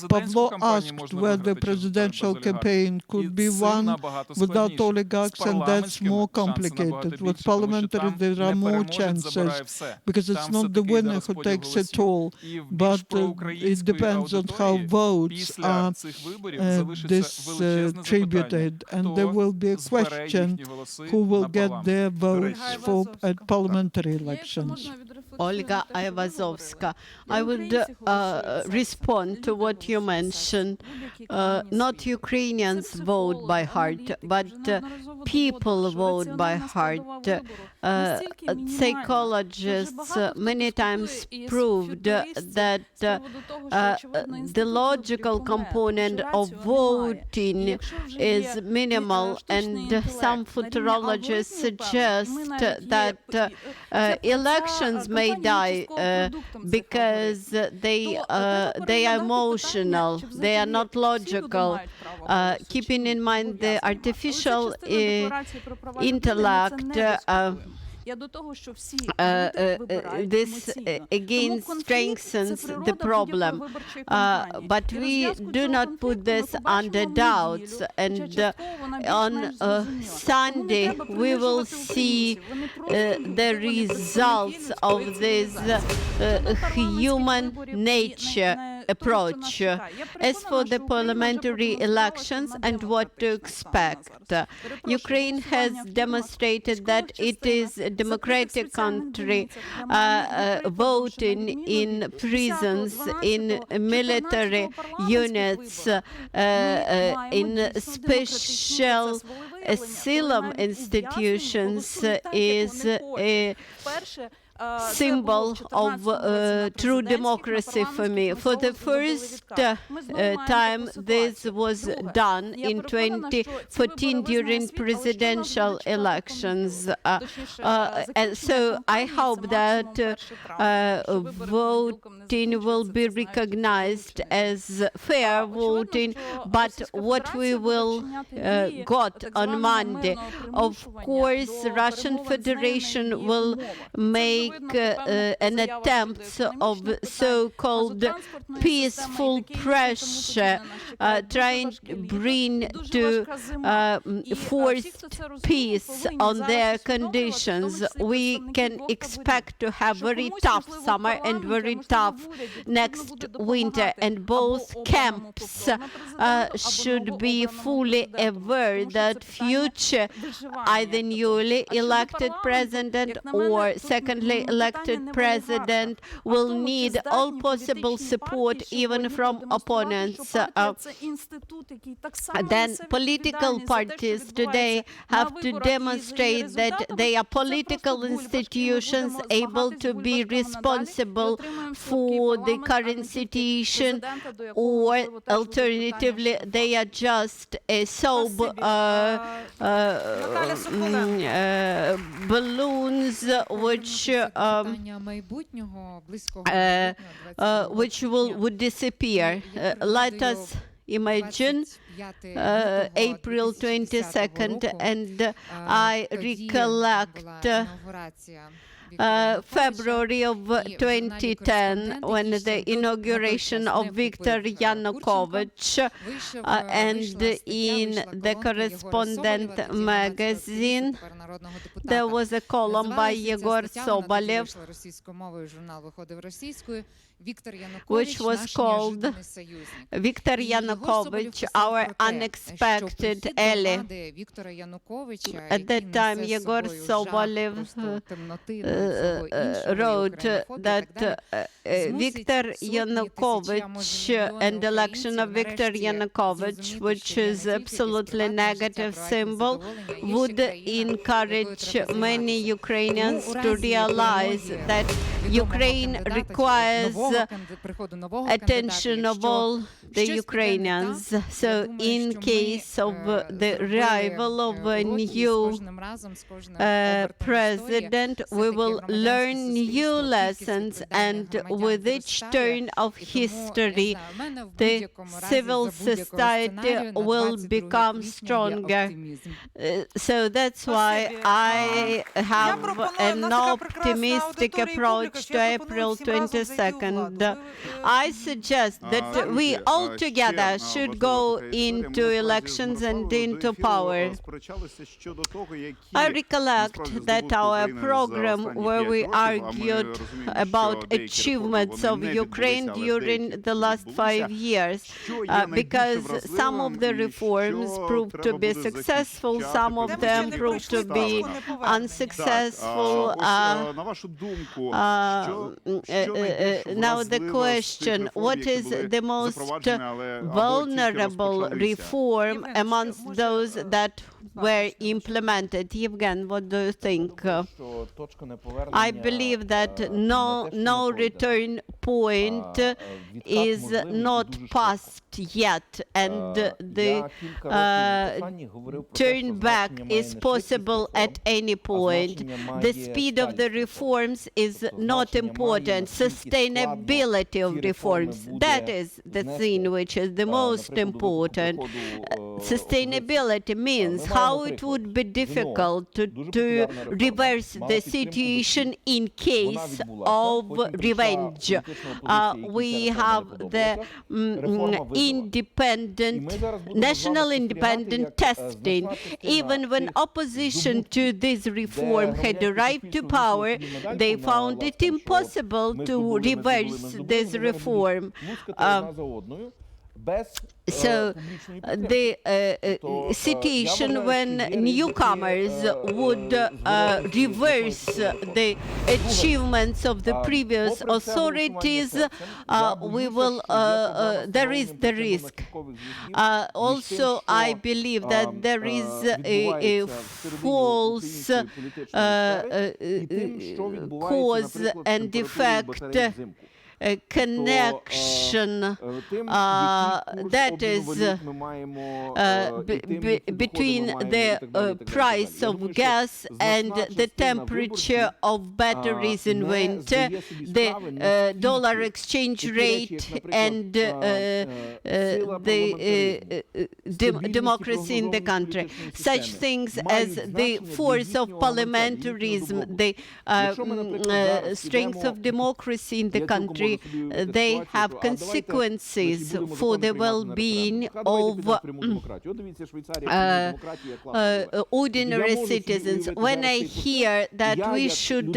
Pavlo asked whether the presidential campaign could be won without oligarchs, and that's more complicated. With parliamentary, there are more chances, because it's not the winner who takes it all, but it depends on how votes are distributed, and there will be a question who will get their votes for at parliamentary elections. Olga Ivazovska. I would respond to what you mentioned. Not Ukrainians vote by heart, but people vote by heart. Psychologists many times proved that the logical component of voting is minimal, and some futurologists suggest that elections may die because they are emotional, they are not logical. Keeping in mind the artificial intellect, this again strengthens the problem. But we do not put this under doubts, and on Sunday we will see the results of this human nature approach. As for the parliamentary elections and what to expect, Ukraine has demonstrated that it is a democratic country, voting in prisons, in military units, in special asylum institutions is a symbol of true democracy for me. For the first time this was done in 2014 during presidential elections. And so I hope that voting will be recognized as fair voting, but what we will got on Monday, of course, Russian Federation will make an attempt of so-called peaceful pressure, trying to bring to forced peace on their conditions. We can expect to have very tough summer and very tough next winter, and both camps should be fully aware that future either newly elected president or secondly elected president will need all possible support even from opponents. Then political parties today have to demonstrate that they are political institutions able to be responsible for the current situation, or alternatively they are just a soap balloons which would disappear. Let us imagine April 22nd, and I recollect February of 2010, when the inauguration of Viktor Yanukovych, and in the Correspondent magazine there was a column by Yegor Sobolev which was called Viktor Yanukovych, our unexpected ally. At that time, Yegor Sobolev wrote that Viktor Yanukovych and the election of Viktor Yanukovych, which is absolutely negative symbol, would encourage many Ukrainians to realize that Ukraine requires attention of all the Ukrainians. So in case of the arrival of a new president, we will learn new lessons, and with each turn of history, the civil society will become stronger. So that's why I have an optimistic approach to April 22nd. I suggest that we all together should go into elections and into power. I recollect that our program where we argued about achievements of Ukraine during the last 5 years, because some of the reforms proved to be successful, some of them proved to be unsuccessful. Now the question, what is the most vulnerable reform amongst those that were implemented? Yevgen, what do you think? I believe that no return point is not passed yet, and the turn back is possible at any point. The speed of the reforms is not important. Sustainability of reforms, that is the thing which is the most important. Sustainability means how it would be difficult to reverse the situation in case of revenge. We have the national independent testing. Even when opposition to this reform had arrived to power, they found it impossible to reverse this reform. So the situation when newcomers would reverse the achievements of the previous authorities, there is the risk. Also, I believe that there is a false cause and effect connection that is between the price of gas and the temperature of batteries in winter, the dollar exchange rate and the democracy in the country. Such things as the force of parliamentarism, the strength of democracy in the country, they have consequences for the well-being of ordinary citizens. When I hear that we should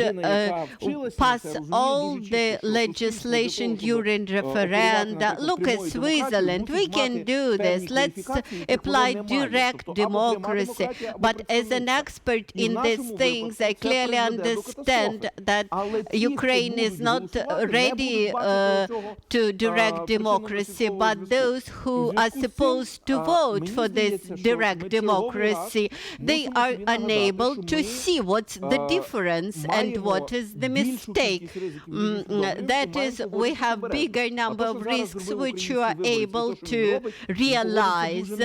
pass all the legislation during referenda, look at Switzerland, we can do this. Let's apply direct democracy. But as an expert in these things, I clearly understand that Ukraine is not ready to direct democracy, but those who are supposed to vote for this direct democracy, they are unable to see what's the difference and what is the mistake. That is, we have bigger number of risks which you are able to realize,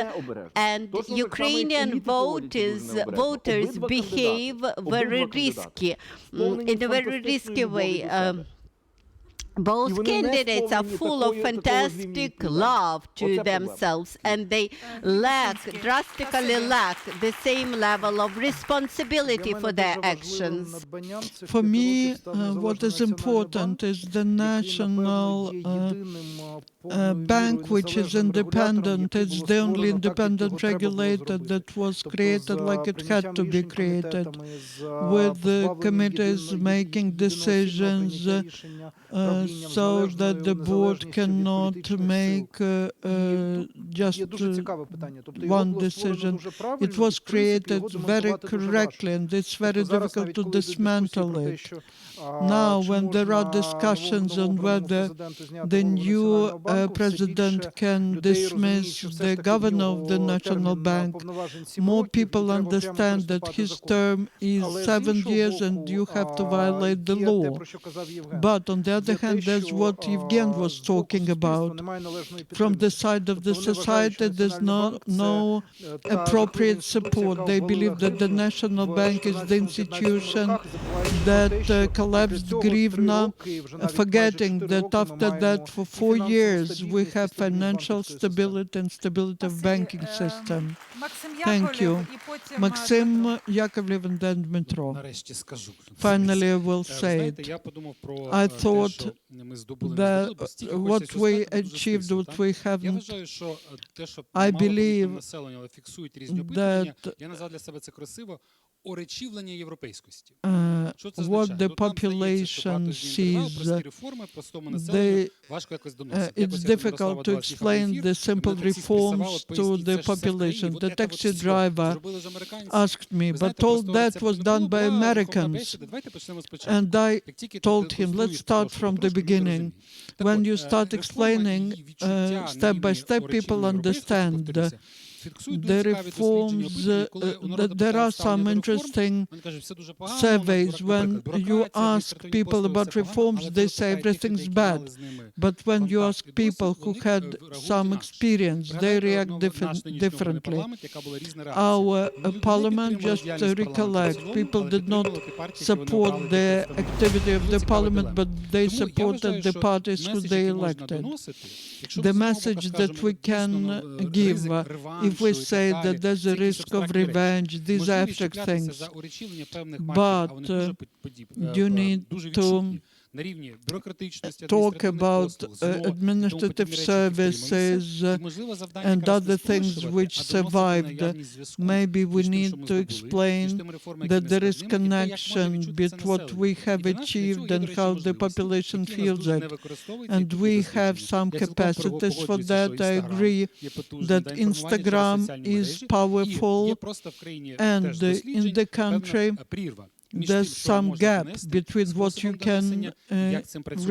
and Ukrainian voters behave very risky, in a very risky way. Both candidates are full of fantastic love to themselves, and they drastically lack the same level of responsibility for their actions. For me, what is important is the national bank, which is independent. It's the only independent regulator that was created like it had to be created, with the committees making decisions so that the board cannot make just one decision. It was created very correctly, and it's very difficult to dismantle it. Now, when there are discussions on whether the new president can dismiss the governor of the National Bank, more people understand that his term is 7 years and you have to violate the law. But on the other hand, there's what Evgen was talking about. From the side of the society, there's no appropriate support. They believe that the National Bank is the institution that collapsed Grivna, forgetting that after that for 4 years we have financial stability and stability of banking system. Thank you. Maxim Yakovlev and then Dmitro. Finally, I will say it. I thought that what we achieved, what we haven't, I believe that what the population sees, it's difficult to explain the simple reforms to the population. The taxi driver asked me, but all that was done by Americans. And I told him, let's start from the beginning. When you start explaining step by step, people understand. The reforms, there are some interesting surveys. When you ask people about reforms, they say everything's bad. But when you ask people who had some experience, they react differently. Our parliament, just recollect, people did not support the activity of the parliament, but they supported the parties who they elected. The message that we can give, if we say that there's a risk of revenge, these abstract things, but you need to talk about administrative services and other things which survived. Maybe we need to explain that there is connection between what we have achieved and how the population feels it. And we have some capacities for that. I agree that Instagram is powerful, and in the country there's some gap between what you can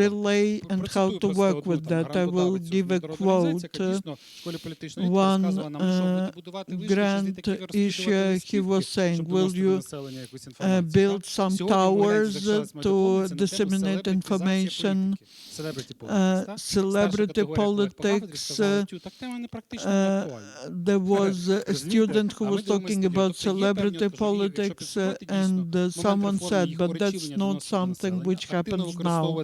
relay and how to work with that. I will give a quote. One grand issue, he was saying, will you build some towers to disseminate information? Celebrity politics. There was a student who was talking about celebrity politics, and someone said, but that's not something which happens now.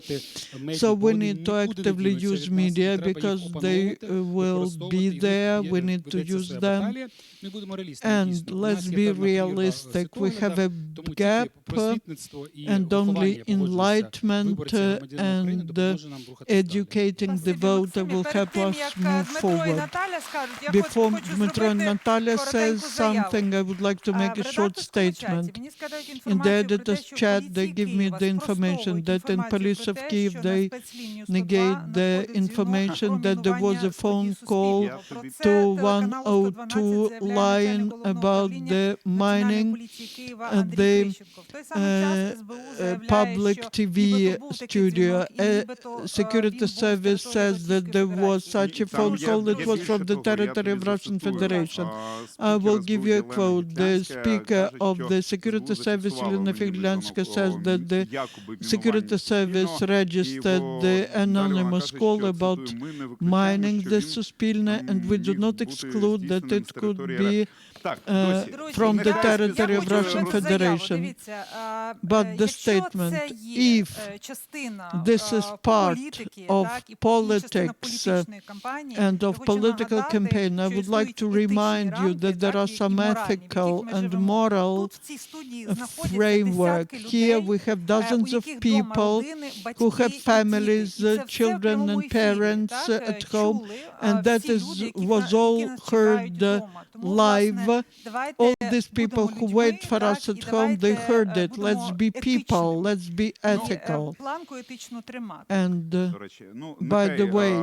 So we need to actively use media because they will be there. We need to use them. And let's be realistic. We have a gap, and only enlightenment and educating the voter will help us move forward. Before Dmitro and Natalia says something, I would like to make a short statement. In the editor's chat, they give me the information that in police of Kyiv, they negate the information that there was a phone call to 102 line about the mining at the public TV studio. Security service says that there was such a phone call. It was from the territory of Russian Federation. I will give you a quote. The speaker of the security service, Elena Figlyanska, says that the security service registered the anonymous call about mining the Suspільне, and we do not exclude that it could be from the territory of Russian Federation. But the statement, if this is part of politics and of political campaign, I would like to remind you that there are some ethical and moral framework. Here we have dozens of people who have families, children and parents at home, and that was all heard live. All these people who wait for us at home, they heard it. Let's be people, let's be ethical. And by the way,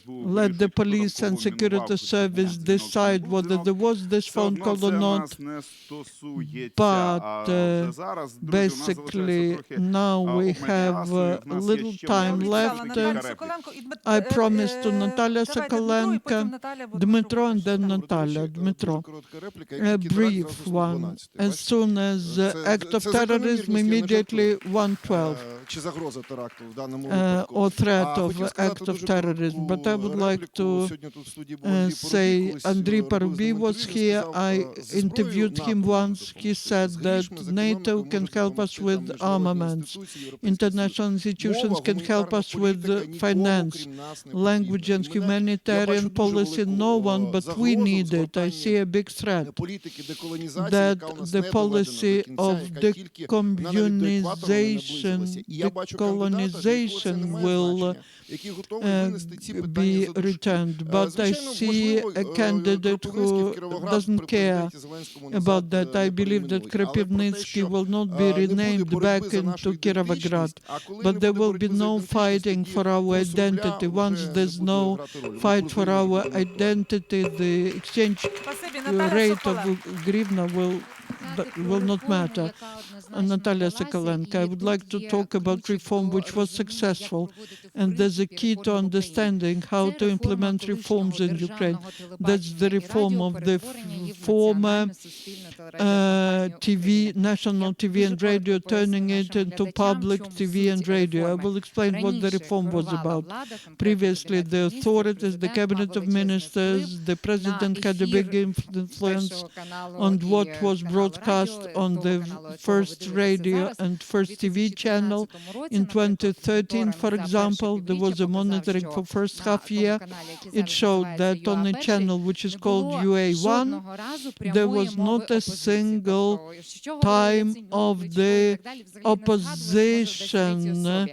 let the police and security service decide whether there was this phone call or not. But basically now we have little time left. I promised to Natalia Sokolenko, Dmitro, and then Natalia. Dmitro, a brief one. As soon as act of terrorism, immediately 112. Or threat of act of terrorism. But I would like to say Andriy Parubiy was here. I interviewed him once. He said that NATO can help us with armaments. International institutions can help us with finance, language and humanitarian policy. No one, but we need it. I see a big threat that the policy of decolonization will be returned. But I see a candidate who doesn't care about that. I believe that Kropivnitsky will not be renamed back into Kirovograd, but there will be no fighting for our identity. Once there's no fight for our identity, the exchange rate of hryvnia will not matter. Natalia Sokolenko, I would like to talk about reform which was successful, and there's a key to understanding how to implement reforms in Ukraine. That's the reform of the former TV, national TV and radio, turning it into public TV and radio. I will explain what the reform was about. Previously, the authorities, the cabinet of ministers, the president had a big influence on what was broadcast on the first radio and first TV channel. In 2013, for example, people. There was a monitoring for first half year. It showed that on a channel which is called UA1, there was not a single time of the opposition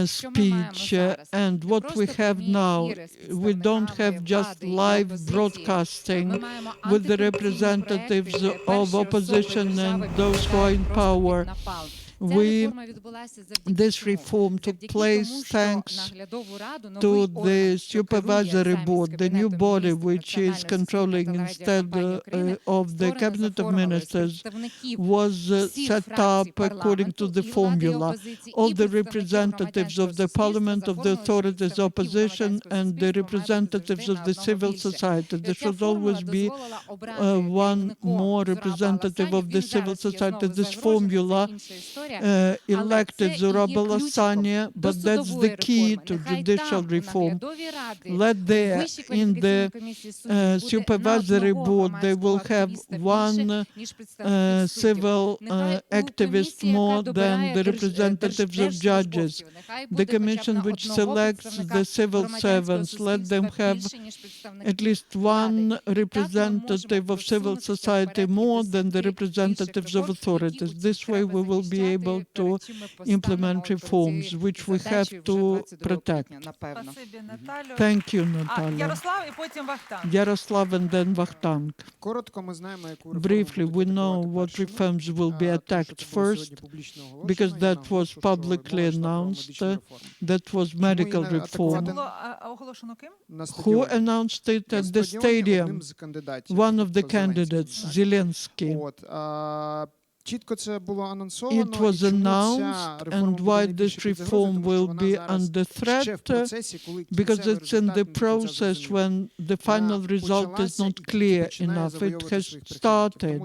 speech. And what we have now, we don't have just live broadcasting with the representatives of opposition and those who are in power. This reform took place thanks to the supervisory board, the new body which is controlling instead of the cabinet of ministers, was set up according to the formula. All the representatives of the parliament, of the authorities, opposition, and the representatives of the civil society. There should always be one more representative of the civil society. This formula elected Zorobala Sanya, but that's the key to judicial reform. Let there, in the supervisory board, they will have one civil activist more than the representatives of judges. The commission which selects the civil servants, let them have at least one representative of civil society more than the representatives of authorities. This way we will be able to implement reforms which we have to protect. Thank you, Natalia. Yaroslav and then Vahtank. Briefly, we know what reforms will be attacked first, because that was publicly announced. That was medical reform. Who announced it at the stadium? One of the candidates, Zelensky. It was announced, and why this reform will be under threat, because it's in the process when the final result is not clear enough. It has started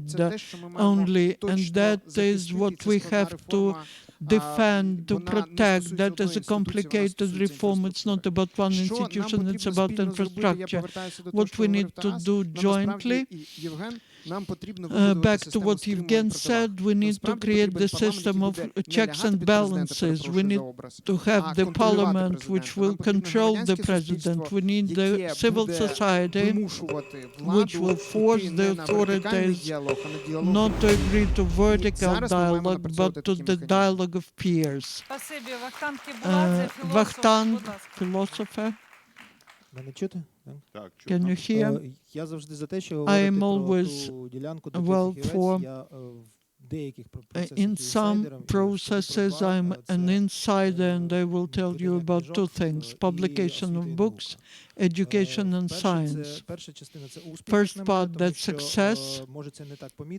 only, and that is what we have to defend, to protect. That is a complicated reform. It's not about one institution, it's about infrastructure. What we need to do jointly, back to what Evgen said, we need to create the system of checks and balances. We need to have the parliament which will control the president. We need the civil society which will force the authorities not to agree to vertical dialogue, but to the dialogue of peers. Vahtank, philosopher. Can you hear? I am always well for. In some processes, I'm an insider, and I will tell you about two things: publication of books, education and science. First part, that's success.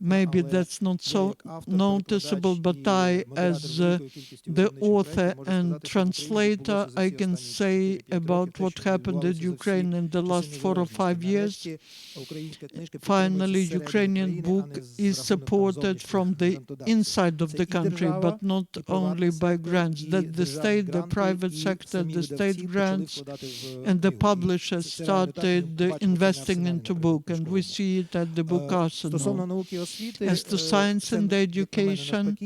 Maybe that's not so noticeable, but I, as the author and translator, I can say about what happened in Ukraine in the last 4 or 5 years. Finally, Ukrainian book is supported from the inside of the country, but not only by grants. That the state, the private sector, the state grants, and the publishers started investing into book, and we see it at the book arsenal. As to science and education,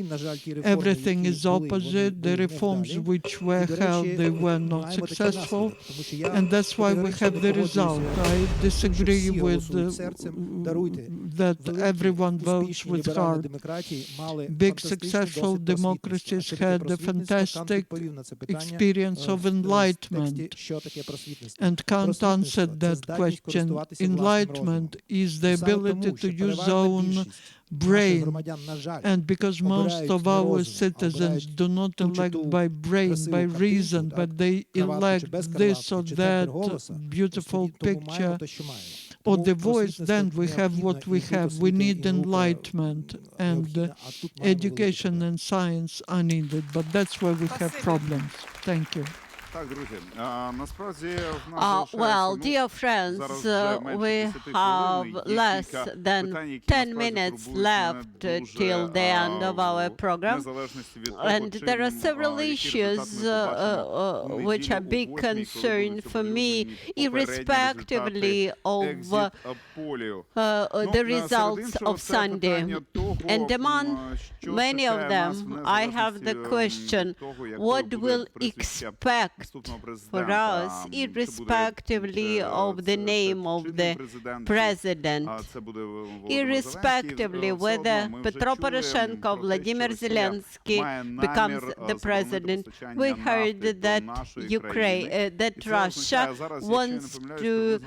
everything is opposite. The reforms which were held, they were not successful, and that's why we have the result. I disagree with that everyone votes with heart. Big successful democracies had a fantastic experience of enlightenment, and Kant answered that question. Enlightenment is the ability to use own brain, and because most of our citizens do not elect by brain, by reason, but they elect this or that beautiful picture or the voice, then we have what we have. We need enlightenment, and education and science are needed, but that's where we have problems. Thank you. Well, dear friends, we have less than 10 minutes left till the end of our program, and there are several issues which are big concern for me, irrespectively of the results of Sunday. And among many of them, I have the question, what will expect fact for us, irrespectively of the name of the president, irrespectively whether Petro Poroshenko or Vladimir Zelensky becomes the president. We heard that that Russia wants to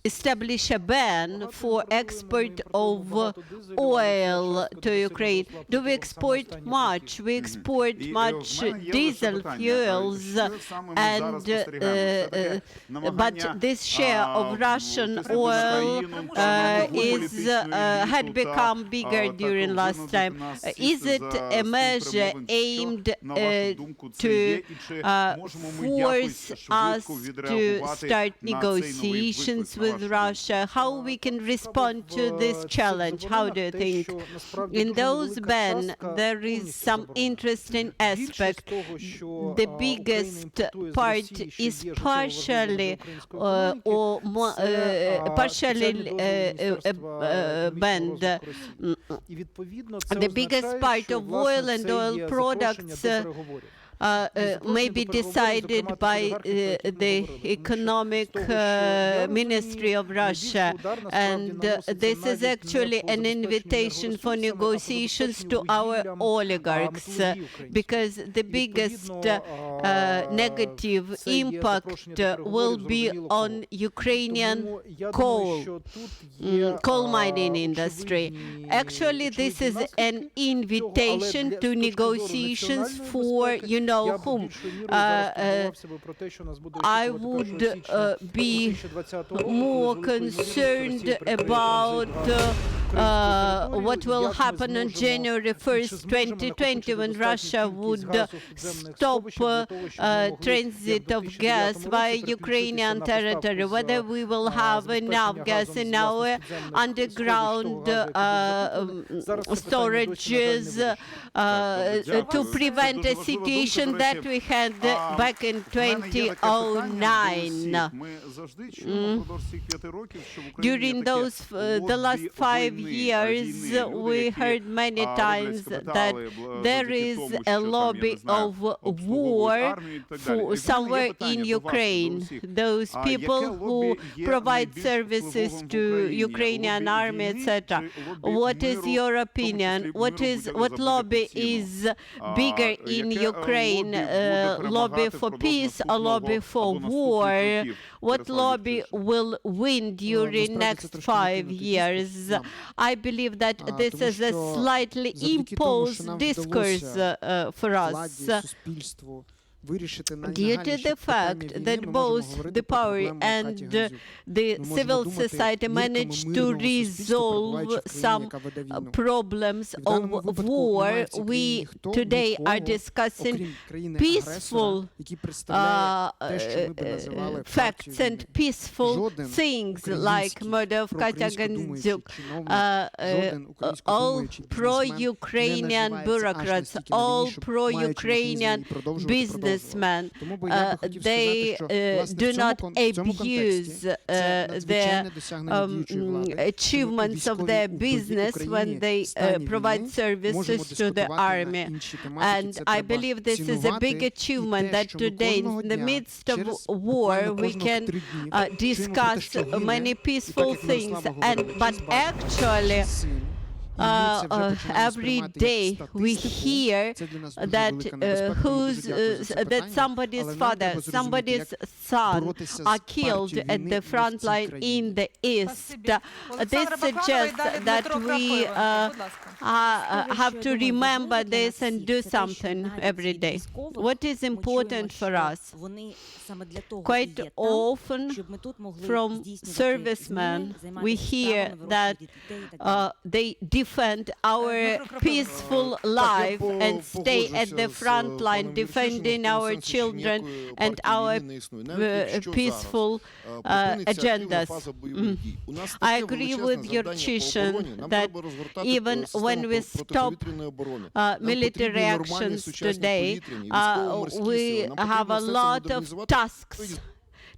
establish a ban for export of oil to Ukraine. Do we export much? We export much diesel fuels, and but this share of Russian oil had become bigger during last time. Is it a measure aimed to force us to start negotiations with Russia? How we can respond to this challenge? How do you think? In those bans, there is some interesting aspect. The biggest part is partially banned. The biggest part of oil and oil products may be decided by the economic ministry of Russia, and this is actually an invitation for negotiations to our oligarchs, because the biggest negative impact will be on Ukrainian coal mining industry. Actually, this is an invitation to negotiations for, you know whom. I would be more concerned about what will happen on January 1st, 2020, when Russia would stop transit of gas via Ukrainian territory, whether we will have enough gas in our underground storages to prevent a situation that we had back in 2009. During the last 5 years, we heard many times that there is a lobby of war somewhere in Ukraine. Those people who provide services to Ukrainian army, etc. What is your opinion? What lobby is bigger in Ukraine? Lobby for peace or lobby for war? What lobby will win during next 5 years? I believe that this is a slightly imposed discourse for us. Due to the fact that both the power and the civil society managed to resolve some problems of war, we today are discussing peaceful facts and peaceful things like murder of Katya Gandzuk. All pro-Ukrainian bureaucrats, all pro-Ukrainian businessmen, they do not abuse the achievements of their business when they provide services to the army. And I believe this is a big achievement, that today, in the midst of war, we can discuss many peaceful things. But actually, every day we hear that somebody's father, somebody's son are killed at the front line in the east. This suggests that we have to remember this and do something every day. What is important for us? Quite often from servicemen we hear that they defend our peaceful life and stay at the front line defending our children and our peaceful agendas. I agree with Yurchishin that even when we stop military actions today, we have a lot of tasks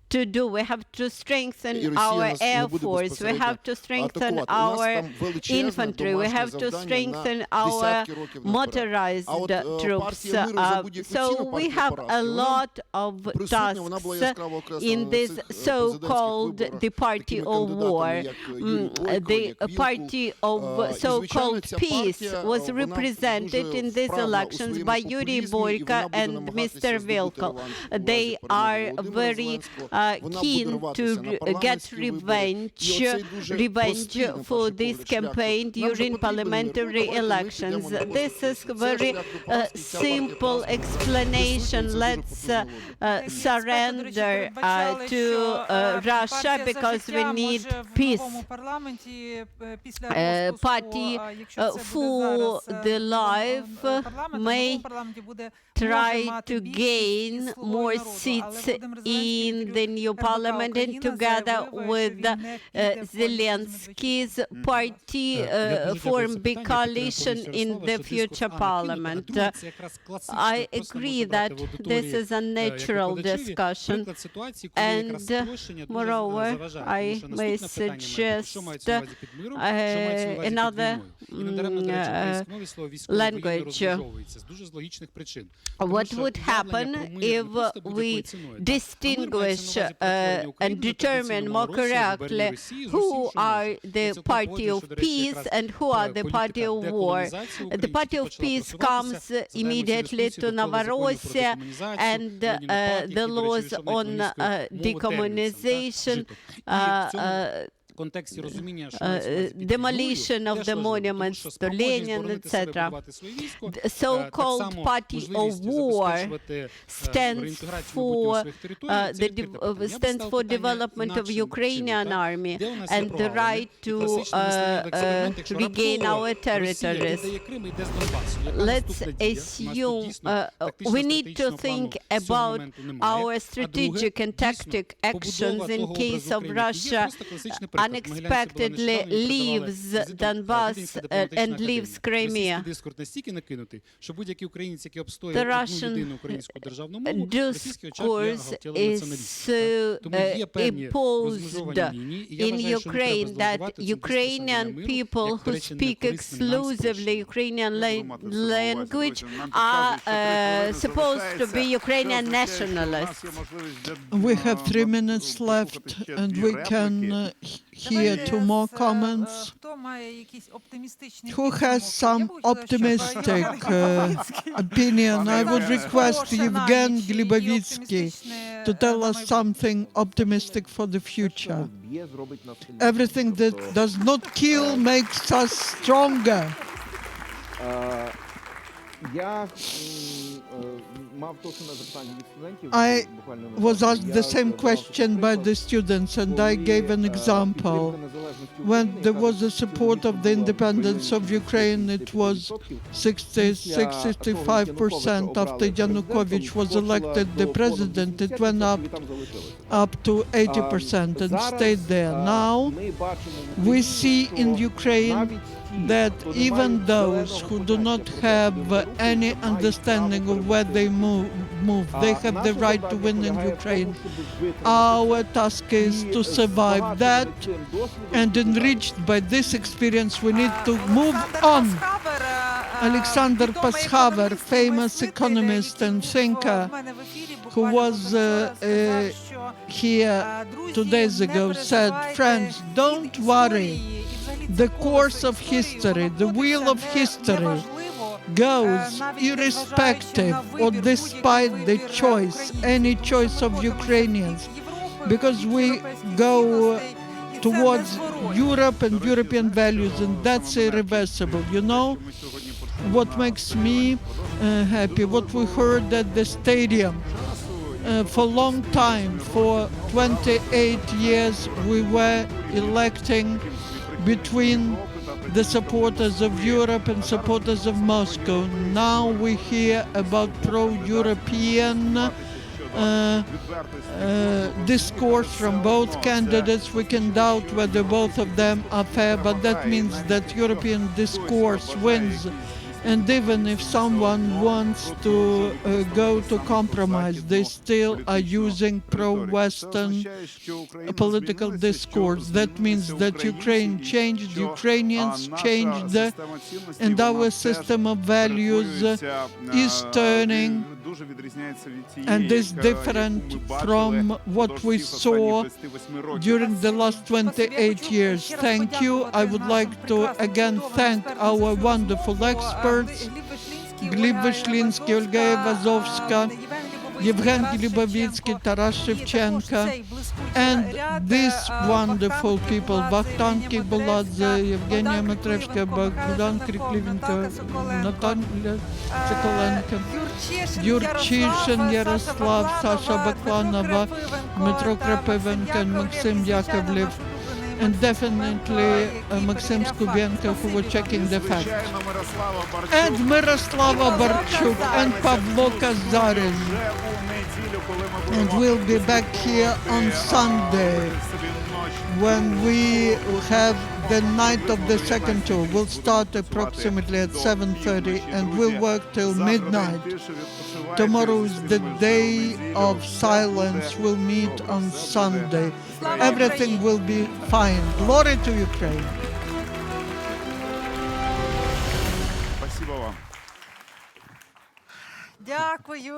to do. We have to strengthen our air force. We have to strengthen our infantry. We have to strengthen our motorized troops. So we have a lot of tasks in this so-called the party of war. The party of so-called peace was represented in these elections by Yuri Boyka and Mr. Vilko. They are very keen to get revenge for this campaign during parliamentary elections. This is a very simple explanation. Let's surrender to Russia because we need peace. Party for the life may try to gain more seats in the new parliament, and together with Zelensky's party form big coalition in the future parliament. I agree that this is a natural discussion, and moreover, I may suggest another language. What would happen if we distinguish and determine more correctly who are the party of peace and who are the party of war? The party of peace comes immediately to Novorossiya, and the laws on decommunization, demolition of the monuments to Lenin, etc. The so-called party of war stands for development of Ukrainian army and the right to regain our territories. Let's assume we need to think about our strategic and tactic actions in case of Russia unexpectedly leaves Donbass and leaves Crimea. The Russian discourse is imposed in Ukraine that Ukrainian people who speak exclusively Ukrainian language are supposed to be Ukrainian nationalists. We have 3 minutes left, and we can hear 2 more comments. Who has some optimistic opinion? I would request Yevgen Glebovitsky to tell us something optimistic for the future. Everything that does not kill makes us stronger. I was asked the same question by the students, and I gave an example. When there was a support of the independence of Ukraine, it was 65%. After Yanukovych was elected the president, it went up to 80% and stayed there. Now we see in Ukraine that even those who do not have any understanding of where they move, they have the right to win in Ukraine. Our task is to survive that, and enriched by this experience, we need to move on. Alexander Pashaver, famous economist and thinker, who was here 2 days ago, said, "Friends, don't worry. The course of history, the wheel of history goes irrespective or despite the choice, any choice of Ukrainians, because we go towards Europe and European values, and that's irreversible." You know what makes me happy? What we heard at the stadium. For a long time, for 28 years, we were electing between the supporters of Europe and supporters of Moscow. Now we hear about pro-European discourse from both candidates. We can doubt whether both of them are fair, but that means that European discourse wins And even if someone wants to go to compromise, they still are using pro-Western political discourse. That means that Ukraine changed, Ukrainians changed, and our system of values is turning and is different from what we saw during the last 28 years. Thank you. I would like to again thank our wonderful experts, Гліб Вишлінський, Ольга Євазовська, Євген Глібовіцький, Тарас Шевченка, and these wonderful people, Вахтанг Кійбуладзе, Євгенія Матревська, Богдан Криклівенко, Наталя Соколенко, Юрчишин Ярослав, Саша Бакланова, Дмитро Крапивенко, Максим Яковлев, and definitely Maxim Skubienko, who were checking the facts. And Miroslava Barchuk and Pavlo Kazarin. And we'll be back here on Sunday when we have the night of the second tour. We'll start approximately at 7:30 and we'll work till midnight. Tomorrow is the day of silence. We'll meet on Sunday. Everything will be fine. Glory to Ukraine. Дякую.